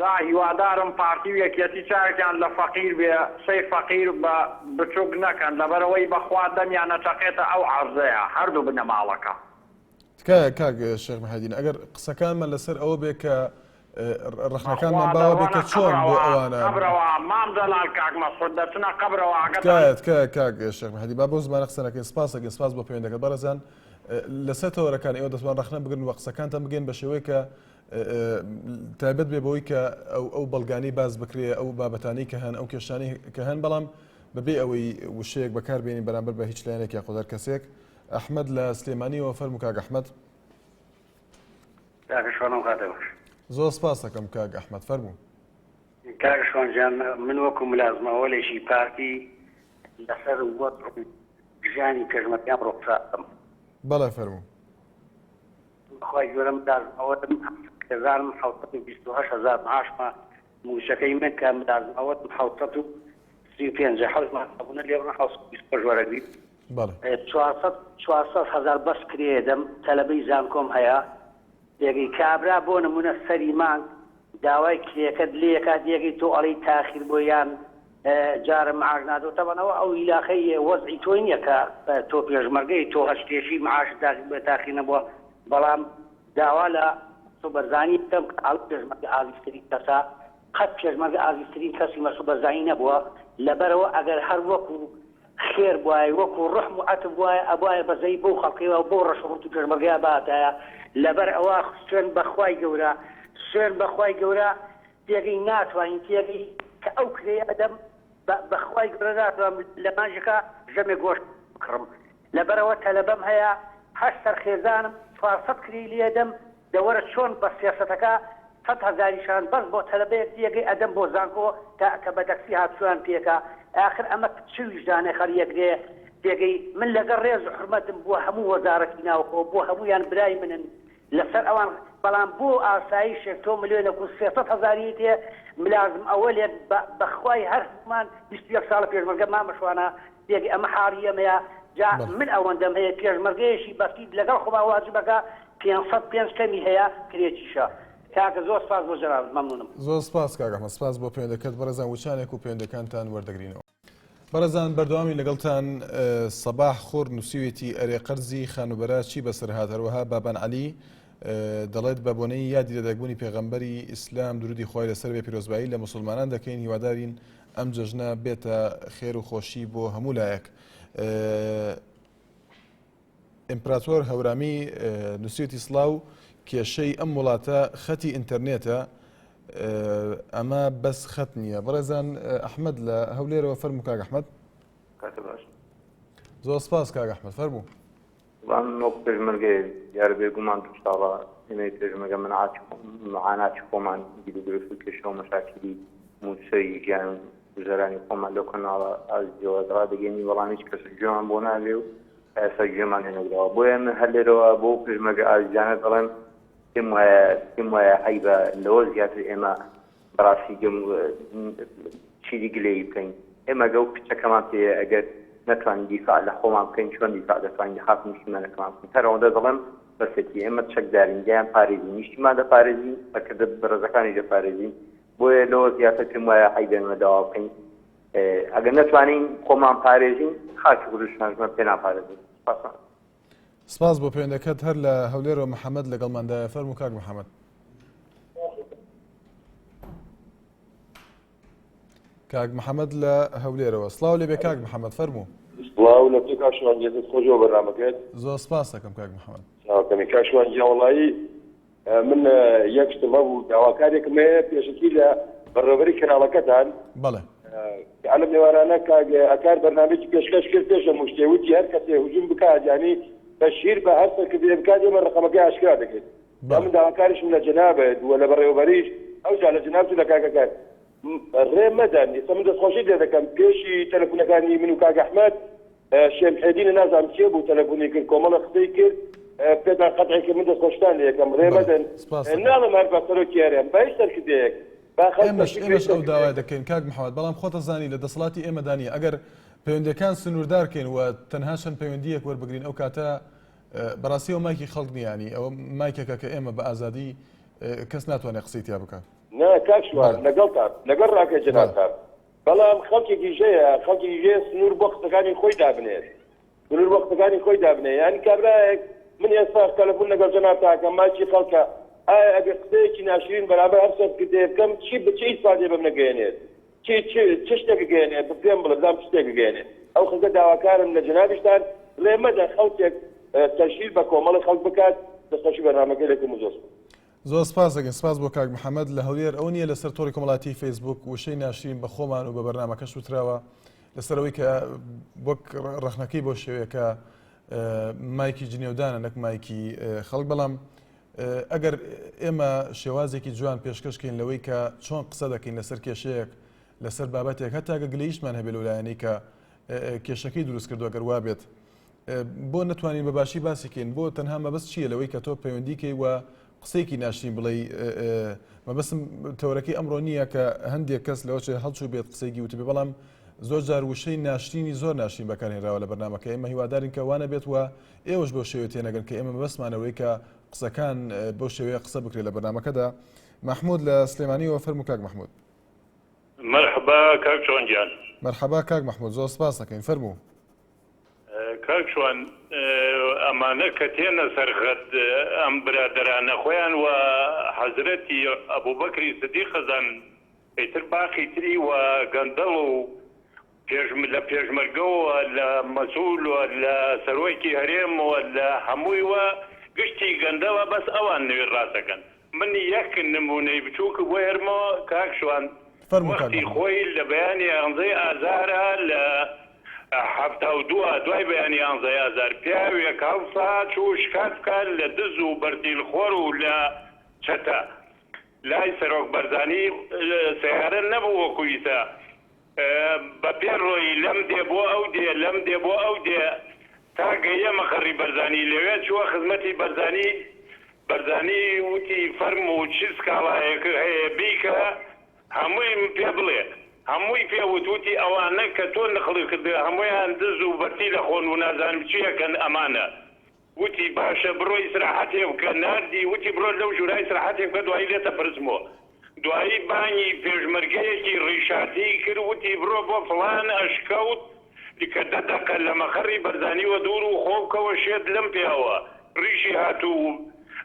جا هیوادارم پارتی و یەکێتی چاوێکیان لە فەقیر بێ سەی فەقیر بە بچووک نەکەن لەبەرەوەی بەخوا دەمیان نەچەقێتە ئەو عەرزەیە هەردوو بنە ماڵەکە. تکایە کاک شێخ مەحەدین ئەگەر قسەکانمان لەسەر ئەوە بێ کە ڕخنەکانمان باوە بێ کە چۆن بۆ ئەوانە قبرەوە مام دەلال کاک مەسعود دەچنە قبرەوە تکایە کاک شێخ مەحەدی با بۆ زمانە قسەنەکەین سپاسەکەین سپاس بۆ پەیوەندەکەت بەڕێزان لەسەر تەوەرەکان ئێوە دەتوان ڕخنە بگرن و قسەکانتان بگەین بە شێوەیە کە تایبەت بێ بەوەی کە ئەو بەڵگانی باز بکرێ ئەو بابەتانی کە هەن ئەو کێشانی کە هەن بەڵام بەبێ ئەوەی وشەیەک بەکاربێنین بەرامبەر بە هیچ لایەنێک یا قۆدار کەسێک ئەحمەد لە سلێمانیەوە فەرموو کاک ئەحمەد. کاکەشوانم خاتە باش. زۆر سپاس دەکەم کاک ئەحمەد فەرموو. کاکەشوان جان من وەکو ملازمەوەلێکی پارتی لەسەر ژیانی پێشمەرگیان ڕۆخساتم. بەڵێ فەرموو. بەخوای گەورە ملازمەوەتم هەزارم 728,000 معاشمە موشەکەی من کە ملازمەوەتم 735 حەوزمان لێڕە 725 وەرەگری 400,000 بەس کرێدەم تەلەبەی زانکۆم هەیە دێگەی کابرا بۆ نمونە سەری مانگ داوای کرێکەت لێکات دێگەی تۆ ئەڵی تاخیر بۆ یان جارە معاش نادۆ تەبەنەوە ئەو ئیلاخەی وەزعی تۆی نییە کە تۆ پێشمەرگەی تۆ هەشتێشی معاش تاخیر نەبووە بەڵام داوا لە سوبەرزانی بکەم کە ئاڵ پێشمەرگە ئازیزترین کەسە قەت پێشمەرگە ئازیزترین کەسی مە سوبەرزانی نەبووە لەبەرەوە ئەگەر هەر وەکو خێر بواە وەکو ڕحم و عەتب وایە ئەبایە بەزەی بۆ خەڵقیەوە بۆ ڕەشەڕوت و پێشمەرگەیە باتایە لەبەر ئەوە سوێن بەخوای گەورە سوێن بەخوای گەورە تێگەی ناتوانین تێگەی کە ئەو کرێ ئەدەم بەخوای گەورە ناتوان لە ماژەکە ژەمێ گۆشت بکڕم لەبەرەوە تەلەبەم هەیە هەشتەر خێزانم 400 کری لێدەم دەوەرە چۆن بە سیاسەتەکە 100,000 بەس بۆ تەلەبەیەک دیەکەی ئەدەم بۆ زانکۆ کە بە دەکسی هاتووان پێکە ئاخر ئەمە چ ویژدانێ خەریەکرێ دێگەی من لەگەڵ ڕێز و حرمەتم بۆ هەموو وەزارەتی ناوخۆ بۆ هەمویان برای منن لەسەر ئەوان بەڵام بۆ ئاساییشێک تۆ ملیۆنە و 300,000 تێ ملازم ئەوەلێک بەخوای هەرمان 21 ساڵە پێشمەرگە مامەشوانە دێگەی ئەمە حاڵی ئەمەیە جا من ئەوەندەم هەیە پێشمەرگەیەشی بەفید لەگەڵ خۆما واجبەکە 505 کەمی هەیە کرێکیشە کاکە زۆر سپاس بۆ جەناب مەمنونم. زۆر سپاس کاک ئەحمەد سپاس بۆ پەیوەندەکەت بەڕێزان وچانێک و پەیوەندەکانتان وەردەگرینەوە. بەڕێزان بەردەوامی لەگەڵتان سەباح خۆر نووسیوێتی ئەرێ قەرزی خانوبەرە چی بەسەر هات هەروەها بابان عەلی دەڵێت بە بۆنەی یادی لەدەگبوونی پێغەمبەری ئیسلام درودی خوای لەسەر بێ پیرۆزبایی لە موسڵمانان دەکەین هیوادارین ئەم جەژنە بێتە خێر و خۆشی بۆ هەموو لایەک. ئیمپراتۆر هەورامی نووسیوێتی سڵاو کێشەی ئەم وڵاتە خەتی ئینتەرنێتە ئەمە بەس خەت نییە. بەڕێزان ئەحمەد لە هەولێرەوە فەرموو کاک ئەحمەد. زۆر سپاس کاک ئەحمەد فەرموو. نۆک پێشمەرگەی دیارە بێگومان توشتاڵە هێنەی پێشمەرگە معاناتی خۆمان گیرودرست و کێشە و مەشاکلی موسەی ژیان گوزەرانی خۆمان لەو کەناڵە ئازیەوە دڕا دەگەینی بەڵام هیچ کەس گوێمان بۆ ناوێ و ئێستا گوێمان هێنەگرەوە بۆیە من هەر لێرەوە بۆ پێشمەرگە ئازیزانە دەڵێم پێم وایە هەیبە لەوە زیاتر ئێمە بەڕاستی چیری گلەیی بکەین ئێمە گەو کچەکەمان پێ ئەگەر نتوانین دیفاع لە خۆمان بکەین چۆن دیفاع دەتوانین لە خاک نیشتیمانەکەمان بکەین هەر ئەوەندە دەڵێم بەسەتی ئێمە چەکدارین دیان پارێزین نیشتیمان دەپارێزین بەکردە بەڕێزەکانی دەپارێزین بۆیە لەوە زیاتر پێم وایە هەیبێنمە داوا بکەین ئەگەر نتوانین خۆمان پارێزین خاکی کوردستانمان پێ ناپارێزین. سپاس بۆ پەیوەندەکەت هەر لە هەولێرەوە محەممەد لەگەڵماندایە فەرموو کاک محەممەد. کاک محەممەد لە هەولێرەوە سڵاو لێ بێ کاک محەممەد فەرموو. سڵاو لە پێ کاشوان جێتت خۆشەوە بەرنامەکەت. زۆر سپاس دەکەم کاک محەممەد. کەمی کاشوان جیاوەڵایی من یەک شتمە بوو داواکارێکم هەیە پێشکی لە بەڕێوەبەری کەناڵەکەتان. بەڵێ. عەلەم نێوانانە ئەکار بەرنامەیەکی پێشکەش کرد پێشە مشتێوتی هەر کەسێ هجووم بکات یانی تەشهیر بە هەر سەرکردنێ بکات ئێمە ڕقەمەکەی ئاشکرا دەکەیت. من داواکاریشم لە جەنابێت وە لە بەڕێوەبەریش ئەوجا لە جەنابت لە کاکەکان ڕێ مەدەن ئێستا من دەستخۆشی لێ دەکەم پێشی تەلەفۆنەکانی من و کاک ئەحمەد شێم حێدینە نازانم چێ بوو تەلەفۆنی کرد کۆمەڵە قسەی کرد پێتان قەتعی کرد من دەستخۆشتان لێ یەکەم ڕێ مەدەن ناڵم هەر بە سەرۆکیارێم با هیچ سەرکردەیەک ئێمەش ئەو داوای دەکەین کاک محەممەد بەڵام خۆتە زانی لە دەسەڵاتی ئێمەدانە ئەگەر پەیوەندەکان سنووردارکەین و تەنها چەند پەیوەندیەک وەربگرین ئەو کاتە بەڕاستی ئەو مایکی خەڵک نیانی ئەوە مایکێکە کە ئێمە بە ئازادی کەس ناتوانێت قسەی تیا بکات. نا کاکشوان لەگەڵ ڕاکە جەنابتان بەڵام خەڵکێکی ژەیە سنوور بۆ قسەکانی خۆی دابنێت سنوور بۆ قسەکانی خۆی دابنێ یانی کابرایەک من ئێستا تەلەفۆن لەگەڵ جەنابتانکە ماچی خەڵکە ئایا ئەگەر قسەیەکی ناشرین بەرامبەر هەر سەرکردێ بکەم چی بچی ئیسپادێ بەم نەگەێنێت چ شتێک گەێنێت پێم بڵێ دام شتێک گەێنێت ئەو خەڵکە داواکارم لە جەنابیشتان لێ مەدە خەڵکێک تەشکیل بە کۆمەڵی خەڵک بکات دەستەشی بەرنامەکەی لەکەم زۆر سپاس دەکەن سپاس بۆ کاک محەممەد لە هەولێر ئەو نییە لەسەر تۆڕی کۆمەڵاتی فەیسبوک وشەی ناشرین بە خۆمان و بە بەرنامەکەش وتراوە لەسەرەوەی کە وەک ڕەخنەکەی بۆ شێوەیەکە مایکی جنێودانە نەک مایکی خەڵک بەڵام ئەگەر ئێمە شێوازێکی جوان پێشکەشکەین لەوەی کە چۆن قسە دەکەین لەسەر کێشەیەک لەسەر بابەتێک هەتاگە گلەیشمان هەبێت لەلایەنەی کە کێشەکەی دروست کردووە گەر وا بێت بۆ نەتوانین بەباشی باسیکەین بۆ تەنها مەبەست چییە لەوەی کە تۆ پەیوەندیکەی وە قسەیەکی ناشرین بڵێ مەبەستم تەورەکەی ئەمڕۆ نییە کە هەندێک کەس لەوەچێ هەڵچوو بێت قسەیەکی وتبێ بەڵام زۆر جار وشەی ناشرینی زۆر ناشرین بەکارهێنراوە لە بەرنامەکە ئێمە هیوادارین کە وانە بێت وە ئێوەش بۆ شێوە تێنەگەن کە ئێمە مەبەستمانەوەی کە قسەکان بۆ شێوەیە قسە بکرێت لە بەرنامەکەدا محمود لە سلێمانیەوە فەرموو کاک محمود مرحبا کاک چۆن گیان مرحبا کاک محمود زۆر سپاس دەکەین فەرموو کاک چۆن ئەمانە کە تێنە سەرخەت ئەم برادرانە خۆیان و حەزرەتی ئەبوبەکری سدیق خەزان ئیتر باقی تری و گەندەڵ و لە پێشمەرگەوە لە مەسوول و لە سەرۆیکی هەرێم و لە هەمووی وە گشتی گەندەوە بەس ئەوان نوێ ڕاستەکەن من یەک نمونەی بچووکە بۆ هێرمەوە کاک شوان وەختی خۆی لە بەیانی ئەنزەی ئازارە لە 1970 دوای بەیانی ئەنزەی ئازار پیاوێک هەوسا چوو شکات بکات لە دز و بەرتیلخۆر و لە چەتە لای سەرۆک بەرزانی سیارە نەبوو وەکو ئیسا بە پێڕۆی لەم دێ بۆ ئەو دێ لەم دێ بۆ ئەو دێ تا گەیە مەخەڕی بەرزانی لەوێ چووە خزمەتی بەرزانی وتی فەرم و چ سکاڵایەک هەیە بیکە هەمووی پێ بڵێ هەمووی پێوت وتی ئەوانە کە تۆ نەخڵی کردێ هەموویان دز و بەرتی لە خۆن و نازانم چیەکەن ئەمانە وتی باشە بڕۆ ئیسراحەتێ بکە ناردی وتی بڕۆ لەو ژوورای ئیسراحەتێ بکە دوایی لێتە پرسمەوە دوایی بانی پێشمەرگەیەکی ڕیشاتی کرد وتی بڕۆ بۆ فڵان ئەشکەوت کە دەدەکە لە مەخەڕی بەرزانیوە دوور و خۆبکەوە شێت لەم پیاوە ڕیشی هاتوو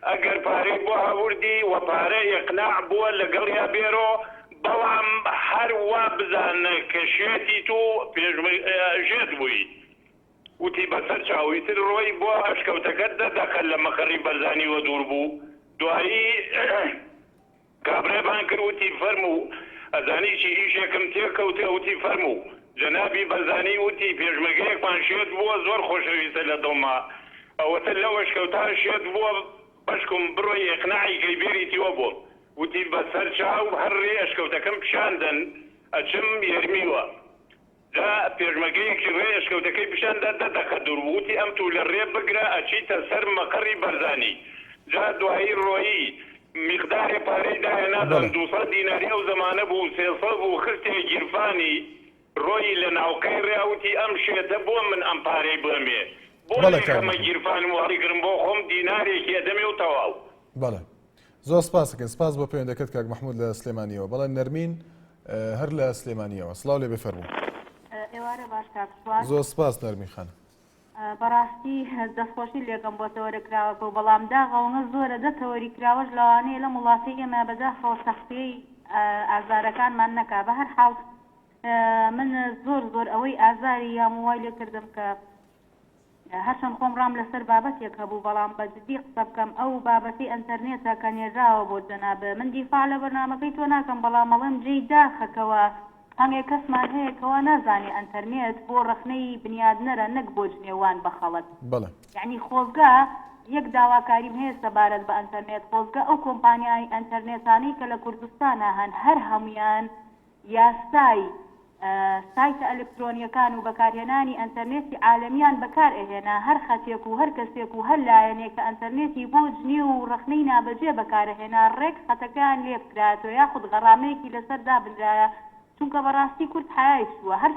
ئەگەر پارەی بۆ هەوردی و پارە ئێقناع بووە لەگەڵ یا بێرۆ بەڵام هەروە بزانە کە شێتی تۆ ژێت بووی وتی بەسەر چاویتر ڕۆی بۆ ئەشکەوتەکەت دەدەکە لە مەخەڕی بەرزانیوە دوور بوو دوایی کابرێبان کرد وتی فەرموو ئەزانیی ئیشێکم تێکەوتێ وتی فەرموو جەنابی بەرزانی وتی پێشمەرگەیەکمان شێت بووە زۆر خۆشەویستە لە دڵما ئەوەتە لەو ئەشکەوتان شێت بووە بەشکم بڕۆی ئێقناعی گەیبێریتیوە بۆ وتی بەسەر چاو هەرڕێ ئەشکەوتەکەم پیشاندن ئەچم یێرمیوە دا پێشمەرگەیەکی ڕێ ئەشکەوتەکەی پیشاندا دەدەکە دوور وتی ئەم تو لە ڕێ بگرە ئەچیتە سەر مەقەڕی بەرزانی جا دوایی ڕۆیی مقداری پارەی داهێنادەن 200 دیناری ئەو زمانە بوو 300 بوو خستێ گیرفانی ڕۆی لە ناوکەی ڕاوتی ئەم شێتە بۆ من ئەم پارەی بڵمێ بۆ لەکەمە گیرفانم وەڵیگرم بۆ خۆم دینارێکی ئەدەمێ و تەواو بەڵێ زۆر سپاس دەکەن سپاس بۆ پەیوەندەکەت کاک محمود لە سلێمانیەوە بەڵێ نەرمین هەر لە سلێمانیەوە سڵاو لێ بفەرموو ئێوارە باش کاک سوان زۆر سپاس نەرمین خانم بەڕاستی دەستخۆشی لێکم بۆ تەوەرە کراوەکە و بەڵام داغەوەنە زۆرە دەتەوەری کراوەش لەوانەیە لە وڵاتی ئێمە بەداخەوە سەختەی ئازارەکانمان نەکا بە هەر حاڵ من زۆر ئەوەی ئازاری یا موای لێ کردم کە هەرچەند خۆم ڕام لەسەر بابەتێک هەبوو بەڵام بە جدی قسە بکەم ئەو بابەتی ئەنتەرنێتە کە نێژاوە بۆ جەنابە من دیفاع لە بەرنامەکەی تۆ ناکەم بەڵام ئەڵێم جێی داخەکەوە هەمێک کەسمان هەیە کەوا نازانێ ئەنتەرنێت بۆ ڕەخنەی بنیادنەرە نەک بۆ جنێوان بەخەڵەت یعنی خۆزگا یەک داواکاریم هەیە سەبارەت بە ئەنتەرنێت خۆزگا ئەو کۆمپانیای ئەنتەرنێتانەی کە لە کوردستانە هەن هەر هەمویان یاسای سایتە ئەلکترۆنیەکان و بەکارهێنانی ئەنتەرنێتی عالەمیان بەکار ئەهێنا هەر خەتێک و هەر کەسێک و هەر لایەنێک کە ئەنتەرنێتی بۆ جنێ و ڕەخنەی نابەجێ بەکارهێنا ڕێک خەتەکان لێ بکراتەوە یاخود غەڕامەیەکی لەسەر دابنرایە چونکە بەڕاستی کورد حیای چووە هەر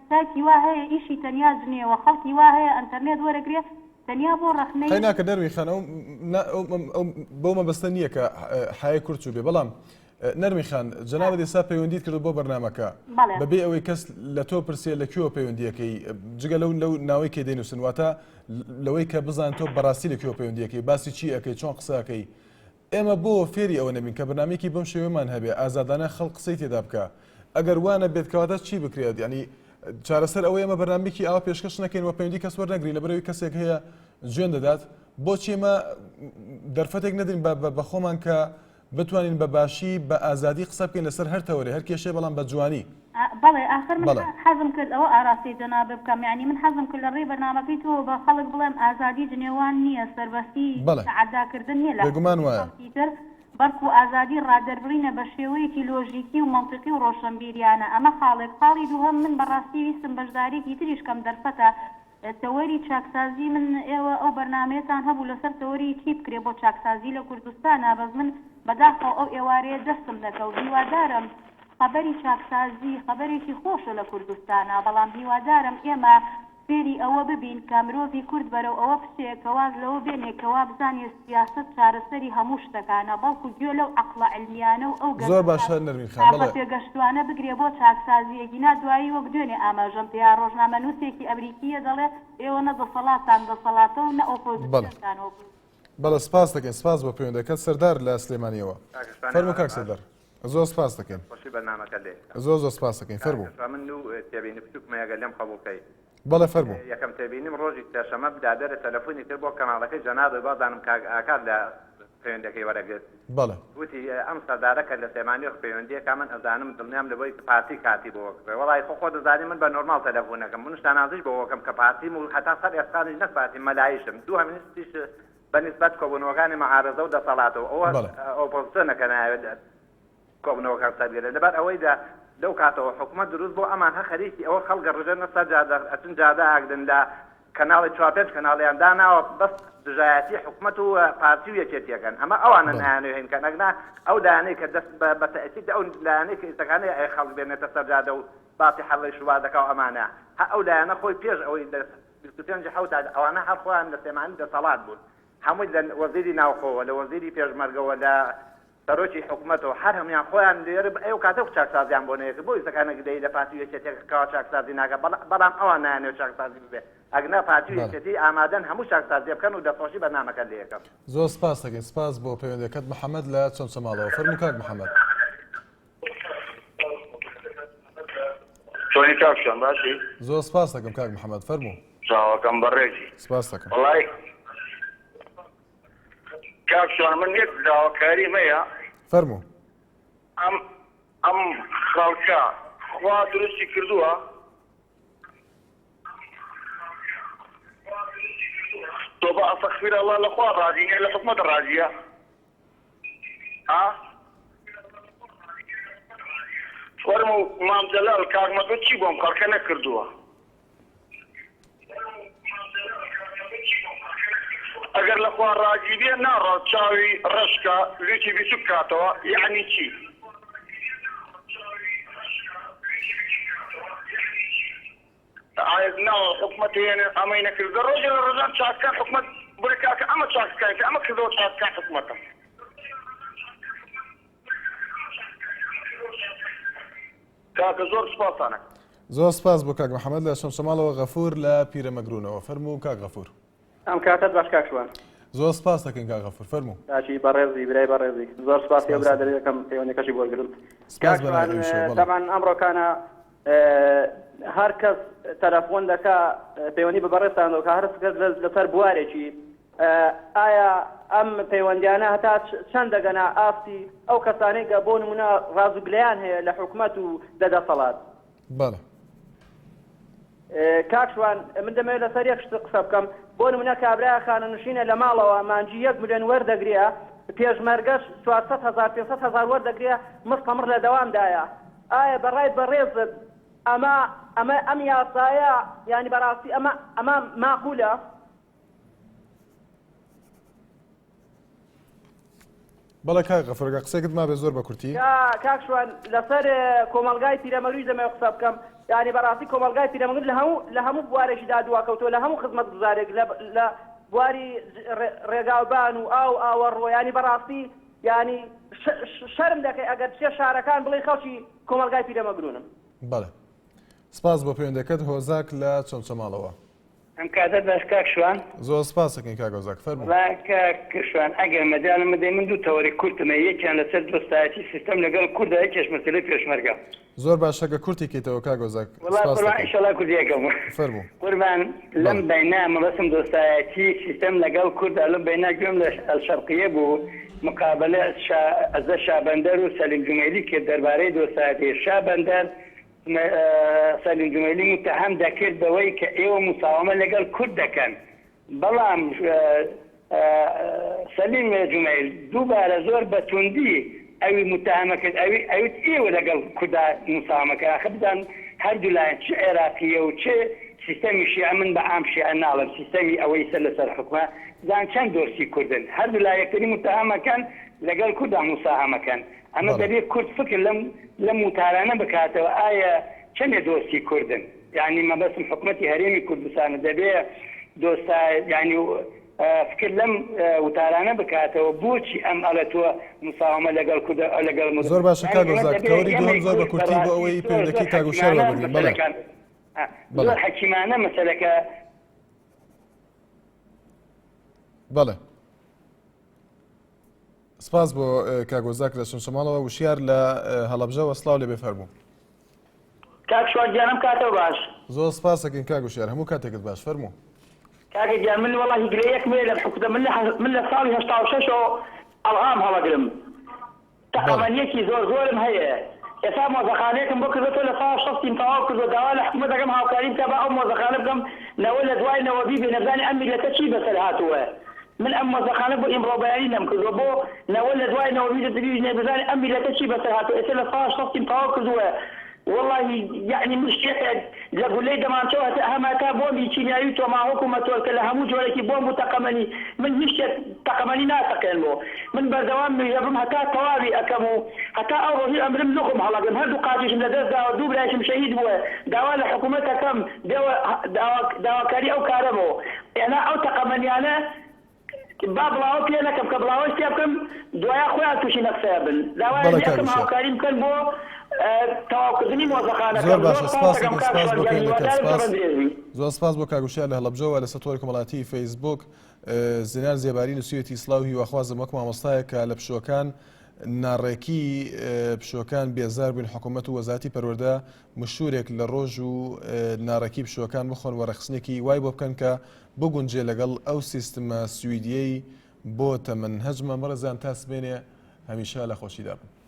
سایتی وا هەیە ئیشی تەنیا جنێوە خەڵکی وا هەیە ئەنتەرنێت وەرەگرێت تەنیا بۆ ڕەخنەی هەیناکە دەروی خانە بەو مەبەستە نییە کە حیای کورد چوو بێ بەڵام نەرمی خان جەنابەت ئێستا پەیوەندیت کرد بۆ بەرنامەکە بەبێ ئەوەی کەس لە تۆ پرسێ لە کوێوە پەیوەندیەکەی جگە لەو ناوەی کێ دەینووسن واتە لەوەی کە بزان تۆ بەڕاستی لە کوێوە پەیوەندیەکەی باسی چی ئەەکەی چۆن قسەکەی ئێمە بۆ فێری ئەوە نەبین کە بەرنامێکی بەم شێوەمان هەبێ ئازادانە خەڵک قسەی تێدا بکە ئەگەر وانە بێت کەواتە چی بکرێت ینی چارەسەر ئەوەی ئەمە بەرنامێکی ئاوا پێشکەش نەکەین و پەیوەندی کەس وەرنەگرین لەبەرەوەی کەسێک هەیە جوێن دەدات بۆچی ئێمە دەرفەتێک نەدرین بە خۆمان کە بتوانین بە باشی بە ئازادی قسە بکەین لەسەر هەر تەوەرێ هەر کێشێ بەڵام بە جوانی بەڵێ ئاخر من حەزم کرد ئەوە ئاراستی جەنابێ بکەم یعنی من حەزم کرد لە ڕێی بەرنامەکەی تۆ بە خەڵک بڵێم ئازادی جنێوان نییە سەربەستی عەداکردن نییە لە بێگومان وایە بەڵکو ئازادی ڕادەربڕینە بە شێوەیەکی لۆژیکی و مەنتیقی و ڕۆشنبیریانە ئەمە خاڵێک خاڵی دووهەم من بەڕاستی ویستم بەشدارێکی تریش کەم دەرفەتە تەوەری چاکسازی من ئێوە ئەو بەرنامەیەتان هەبوو لەسەر تەوەری چی بکرێ بۆ چاکسازی لە کوردستانە بەس من بەداخەوە ئەو ئێوارەیە دەستم دەکەوت هیوادارم خەبەری چاکسازی خەبەرێکی خۆشە لە کوردستانە بەڵام هیوادارم ئێمە فێری ئەوە ببین کە مرۆڤی کورد بەرەو ئەوە بچێکەواز لەوە بێنێکەوە بزانێ سیاست چارەسەری هەموو شتەکانە بەڵکو گوێ لەو عەقڵە عیلمیانە و ئەو زۆر باشە نەرمین خان پێگەشتوانە بگرێ بۆ چاکسازیەکی نادوایی وەک دوێنێ ئاماژەم پێیا ڕۆژنامە نووسێکی ئەمریکیە دەڵێ ئێوە نە دەسەڵاتان دەسەڵاتە و نە ئۆپۆزیسیۆنتانەوە بەڵێ سپاس دەکەین سپاس بۆ پەیوەندەکەت سەردار لە سلێمانیەوە فەرموو کاک سەردار زۆر سپاس دەکەین زۆر سپاس دەکەین فەرموو من و تێبینی بچووکمەیەگە لێم قبوڵکەی بەڵێ فەرموو یەکەم تێبینیم ڕۆژی سێشەمە بدادەرە تەلەفۆنی کرد بۆ کەناڵەکەی جەنابێ بازانم ئاکات لە پەیوەندەکەی وەرەگرت بەڵێ وتی ئەم سەردارەکە لە سێمانیۆ پەیوەندیەکە من ئەزانم دڵنیام لەبەی پارتی کاتی بۆ وەکرێ وەڵای خۆ دەزانی من بە نۆرمال تەلەفۆنەکەم من شتانازیش بۆ وەکەم کە پارتیم و هەتا سەر ئێستانیش نەک پارتی مەلایشم دوو هەمینستیش بەنسبەت کۆبوونەوەکانی مەعارەزە و دەسەڵاتەوە ئەوە ئۆپۆزیسیۆنەکە ناوێت کۆبوونەوەکان سەرگێرە لەبەر ئەوەیدا لەو کاتەوە حکوومەت دروست بۆ ئەمان هە خەریکی ئەوە خەڵگە ڕژێنە سەر ئەچن جادە ئاگدن لە کەناڵی 4 کەناڵیان داناوە بەس دژایەتی حکوومەت و پارتی و یەکێتیەکەن ئەمە ئەوانە نایانێ هێن کە نەگنا ئەو دانەی کە دەست بە تەئکید ئەو لایەنەی کە ئێستەکانەی ئەی خەڵک بێنێتە سەر جادە و باسی حەڵی شوبادەکە و ئەمانە هە ئەو لایەنە خۆی پێش ئەوەی لە 25 ئەوانە هەر خۆیان لە سێمانی دەسەڵات بوون هەمووی لە وەزیری ناوخۆوە لە وەزیری پێشمەرگەوە لە سەرۆکی حکوومەتەوە هەر هەمویان خۆیان لێرە ئەو کاتە چاکسازیان بۆ نەیەکرد بۆ ئێستەکانە گدەی لە پارتی یەکێتێکەوە چاکسازی ناکە بەڵام ئەوان نایانێت چاکسازی ببێ ئەگنا پارتی یەکێتی ئامادەن هەموو چاکسازی بکەن و دەخۆشی بەرنامەکە لێ یەکەم زۆر سپاس دەکەین سپاس بۆ پەیوەندیەکەت محەممەد لە چۆنچەماڵەوە فەرموو کاک محەممەد چۆنی کاکشان باشی زۆر سپاس دەکەم کاک محەممەد فەرموو چاوەکەم بەڕێکی سپاس دەکەم وەڵای کاکشان من یەک داواکاریم هەیە فەرموو ئەم خەڵکە خوا درستی کردووە تۆ بە ئەفەخفیر ئەڵڵا لەخوا ڕازیە لە حکومەت ڕازیە فەرموو مام جەلال کاکمەتۆ چی بۆم خەڵکە نەکردووە ئەگەر لەخوا ڕازی بێ ناڕات چاوی ڕەشکە لوتی بیسوک کاتەوە یعنی چی ئایا ناوە حکومەت هێنێ ئەمەی نەکردە ڕۆژێ لە ڕۆژان چاکەکان حکومەت بڵێ کاکە ئەمە چاکەکان ئەمە کردەوە چاکەکان حکومەتە کاکە زۆر سپاسانە زۆر سپاس بۆ کاک محەممەد لە شەمشەماڵەوە غەفور لە پیرەمەگرونەوە فەرموو کاک غەفور ئەم کاتت باش کاکشوان زۆر سپاس دەکەین کاک غەفور فەرموو داچی بەڕێزی برای بەڕێزی زۆر سپاسی ئەو برادەری دەکەم پەیوەندیەکەشی بۆ گرت تەمان ئەمڕۆکانە هەر کەس تەلەفۆن دەکا پەیوەندی بە بەڕێستانەوە کە هەر لەسەر بوارێکی ئایا ئەم پەیوەندیانە هەتا چەند دەگەنا ئافتی ئەو کەسانەی کە بۆ نمونە ڕازوگلیان هەیە لە حکوومەت و دەدەسەڵات بەڵێ کاکشوان من دەمەوێت لەسەر یەک شت قسە بکەم بۆ نمونە کابرای خانەنشینە لە ماڵەوە مانجی 1 ملیۆن وەردەگرێ پێشمەرگەش 400,000 500,000 وەردەگرێ مستەمر لە دەوامدایە ئایا بەڕای بەڕێزت ئەم یاسایە ینی بەڕاستی ئەمە ماقولە بەڵێ کاک غەفوڕگە قسەیەکت ما بێ زۆر بە کورتی کاکشوان لەسەر کۆمەلگای پیرەمەروی دەمەوێت قسە بکەم ینی بەڕاستی کۆمەلگای پیرەمەگر لە هەموو بوارێکیدا دواکەوتەوە لە هەموو خزمەت گوزارێک لە بواری ڕێگاوبان و ئاوەڕۆ ینی بەڕاستی ینی شەرم دەکەی ئەگەر چێ شارەکان بڵێ خەڵکی کۆمەلگای پیرەمەگرونم. بەڵێ سپاس بۆ پەیوەندەکەت هۆزاک لە چۆنچەماڵەوە. ئەم کاتە باش کاک شوان زۆر سپاسەکەین کاک هۆزاک فەرموو. کاک شوان ئەگەر مەدانم بدەی من دوو تەوەری کورتمە یەکیان لەسەر دۆستایەتی سیستەم لەگەڵ کووردا یەکێش مەسەلەی پێشمەرگە. زۆر باشەکە کورتی کەیتەوە کاک هۆزاک. ئینشەڵا کوردیەکەم فەرموو. قوربان لەم بەینا مەبەستم دۆستایەتی سیستەم لەگەڵ کووردا لەم بەینا گوێم لە ئەلشەرقیە بوو مقابلە ئەزە شابەندەر و سەلیم جومێلی کرد دەربارەی دۆستایەتی شابەندەر سەلیم جومێلی متهم دەکرد بەوەی کە ئێوە مساومە لەگەڵ کورد دەکەن بەڵام سەلیم جومێل دووبارە زۆر بەتوندی ئەوی متهمە کرد ئەویت ئێوە لەگەڵ کوردا مساومەکە ئاخە بدان هەردوو لایەن چ عێراقیە و چه سیستەمی شیعە من بە عام شیعە ناڵم سیستەمی ئەوەی سەر لەسەر حکومە زان چەند دۆستی کوردن هەردوو لایەکتری متهمەکەن لەگەڵ کووردا مساهمەکەن ئەمە دەبێت کورد فکر لەم وتارانە بکاتەوە ئایا چەندێ دۆستی کوردن یعنی مەبەستم حکوومەتی هەرێمی کوردستانە دەبێت دۆستا ینی فکر لەم وتارانە بکاتەوە بۆچی ئەم ئەڵەتوە مساومە لەگەڵ کورد لەگەڵ زۆر باشە کاک هۆزاک تەوەری دووەم زۆر بە کورتی بۆ ئەوەی پەیوەندەکەی کاک هوشێر وەربگرین بەڵێ زۆر حەکیمانە مەسەلەکە بەڵێ سپاس بۆ کاک هۆزاک لە شمشەماڵەوە وشیار لە هەڵەبجەوە سڵاو لێ بێ فەرموو. کاک شوان گیانم کاتەوە باش. زۆر سپاسەکەین کاک وشیار هەموو کاتێکت باش فەرموو. کاکە گیان من وەڵی هیگرەیەک مێ لە حکومە من لە ساڵی 86 ئەڵهام هەڵەگرم تەقەمەنیەکی زۆرم هەیە ئێستا مۆزەخانەیەکم بۆ کردەوە لە ساڵ 60 تەواو کردو داوا لە حکومەت دەکەم هاوکاری بکە بە ئەو مۆزەخانە بکەم نەوە لە دوای نەوەبی بێ نەزانێ ئەم میلەتە چی بەسەر هاتووە من ئەم مۆزەخانە بۆ ئیمڕۆبەیانی نەم کردووە بۆ نەوە لە دوای نەوەبی دەبی نەبزانێ ئەم میلەتە چی بەسەر هاتووە ئێستا لە ساڵ 60 تەواو کردووە والله يعني مشكلة لقول لي دمان شو هما تابومي كيميائي توما حكومة وكلا همو جوركي بوم تقمني من مشكلة تقمني ناتقلمو من بزوام يبرم حتى توابي أكمو حتى أروه أمر منكم هلا جم هردو قاضيش من الدرس دوا دوب لاشم شهيد بوا دوا لحكومة كم دوا كاري أو كارمو أنا أو تقمني أنا باب لاو كينا كم كبلاوش تيابكم دوايا خويا توشي نفسابن دوا كم هاوكاري مكان بو زۆر باشە سپاسەکەم سپاس بۆ پێیەکەت زۆر سپاس بۆ کاک وشیار لە هەڵەبجەوە لە سەتۆری کۆمەڵاتی فەیسبوک زینار زێباری نووسیەتی سڵاوی وەخوازم وەک مامۆستایە کە لە پشوەکان ناڕێکی پشوەکان بێزار بوون حکوومەت و وەزارەتی پەروەردە مشورێک لە ڕۆژ و ناڕێکی پشوەکان بخۆن وەرەخستنێکی وای بۆ بکەن کە بگونجێ لەگەڵ ئەو سیستمە سویدیەی بۆ تەمەنهەجمە مەڕەزان تاسبێنێ هەمیشە لە خۆشیدا بن.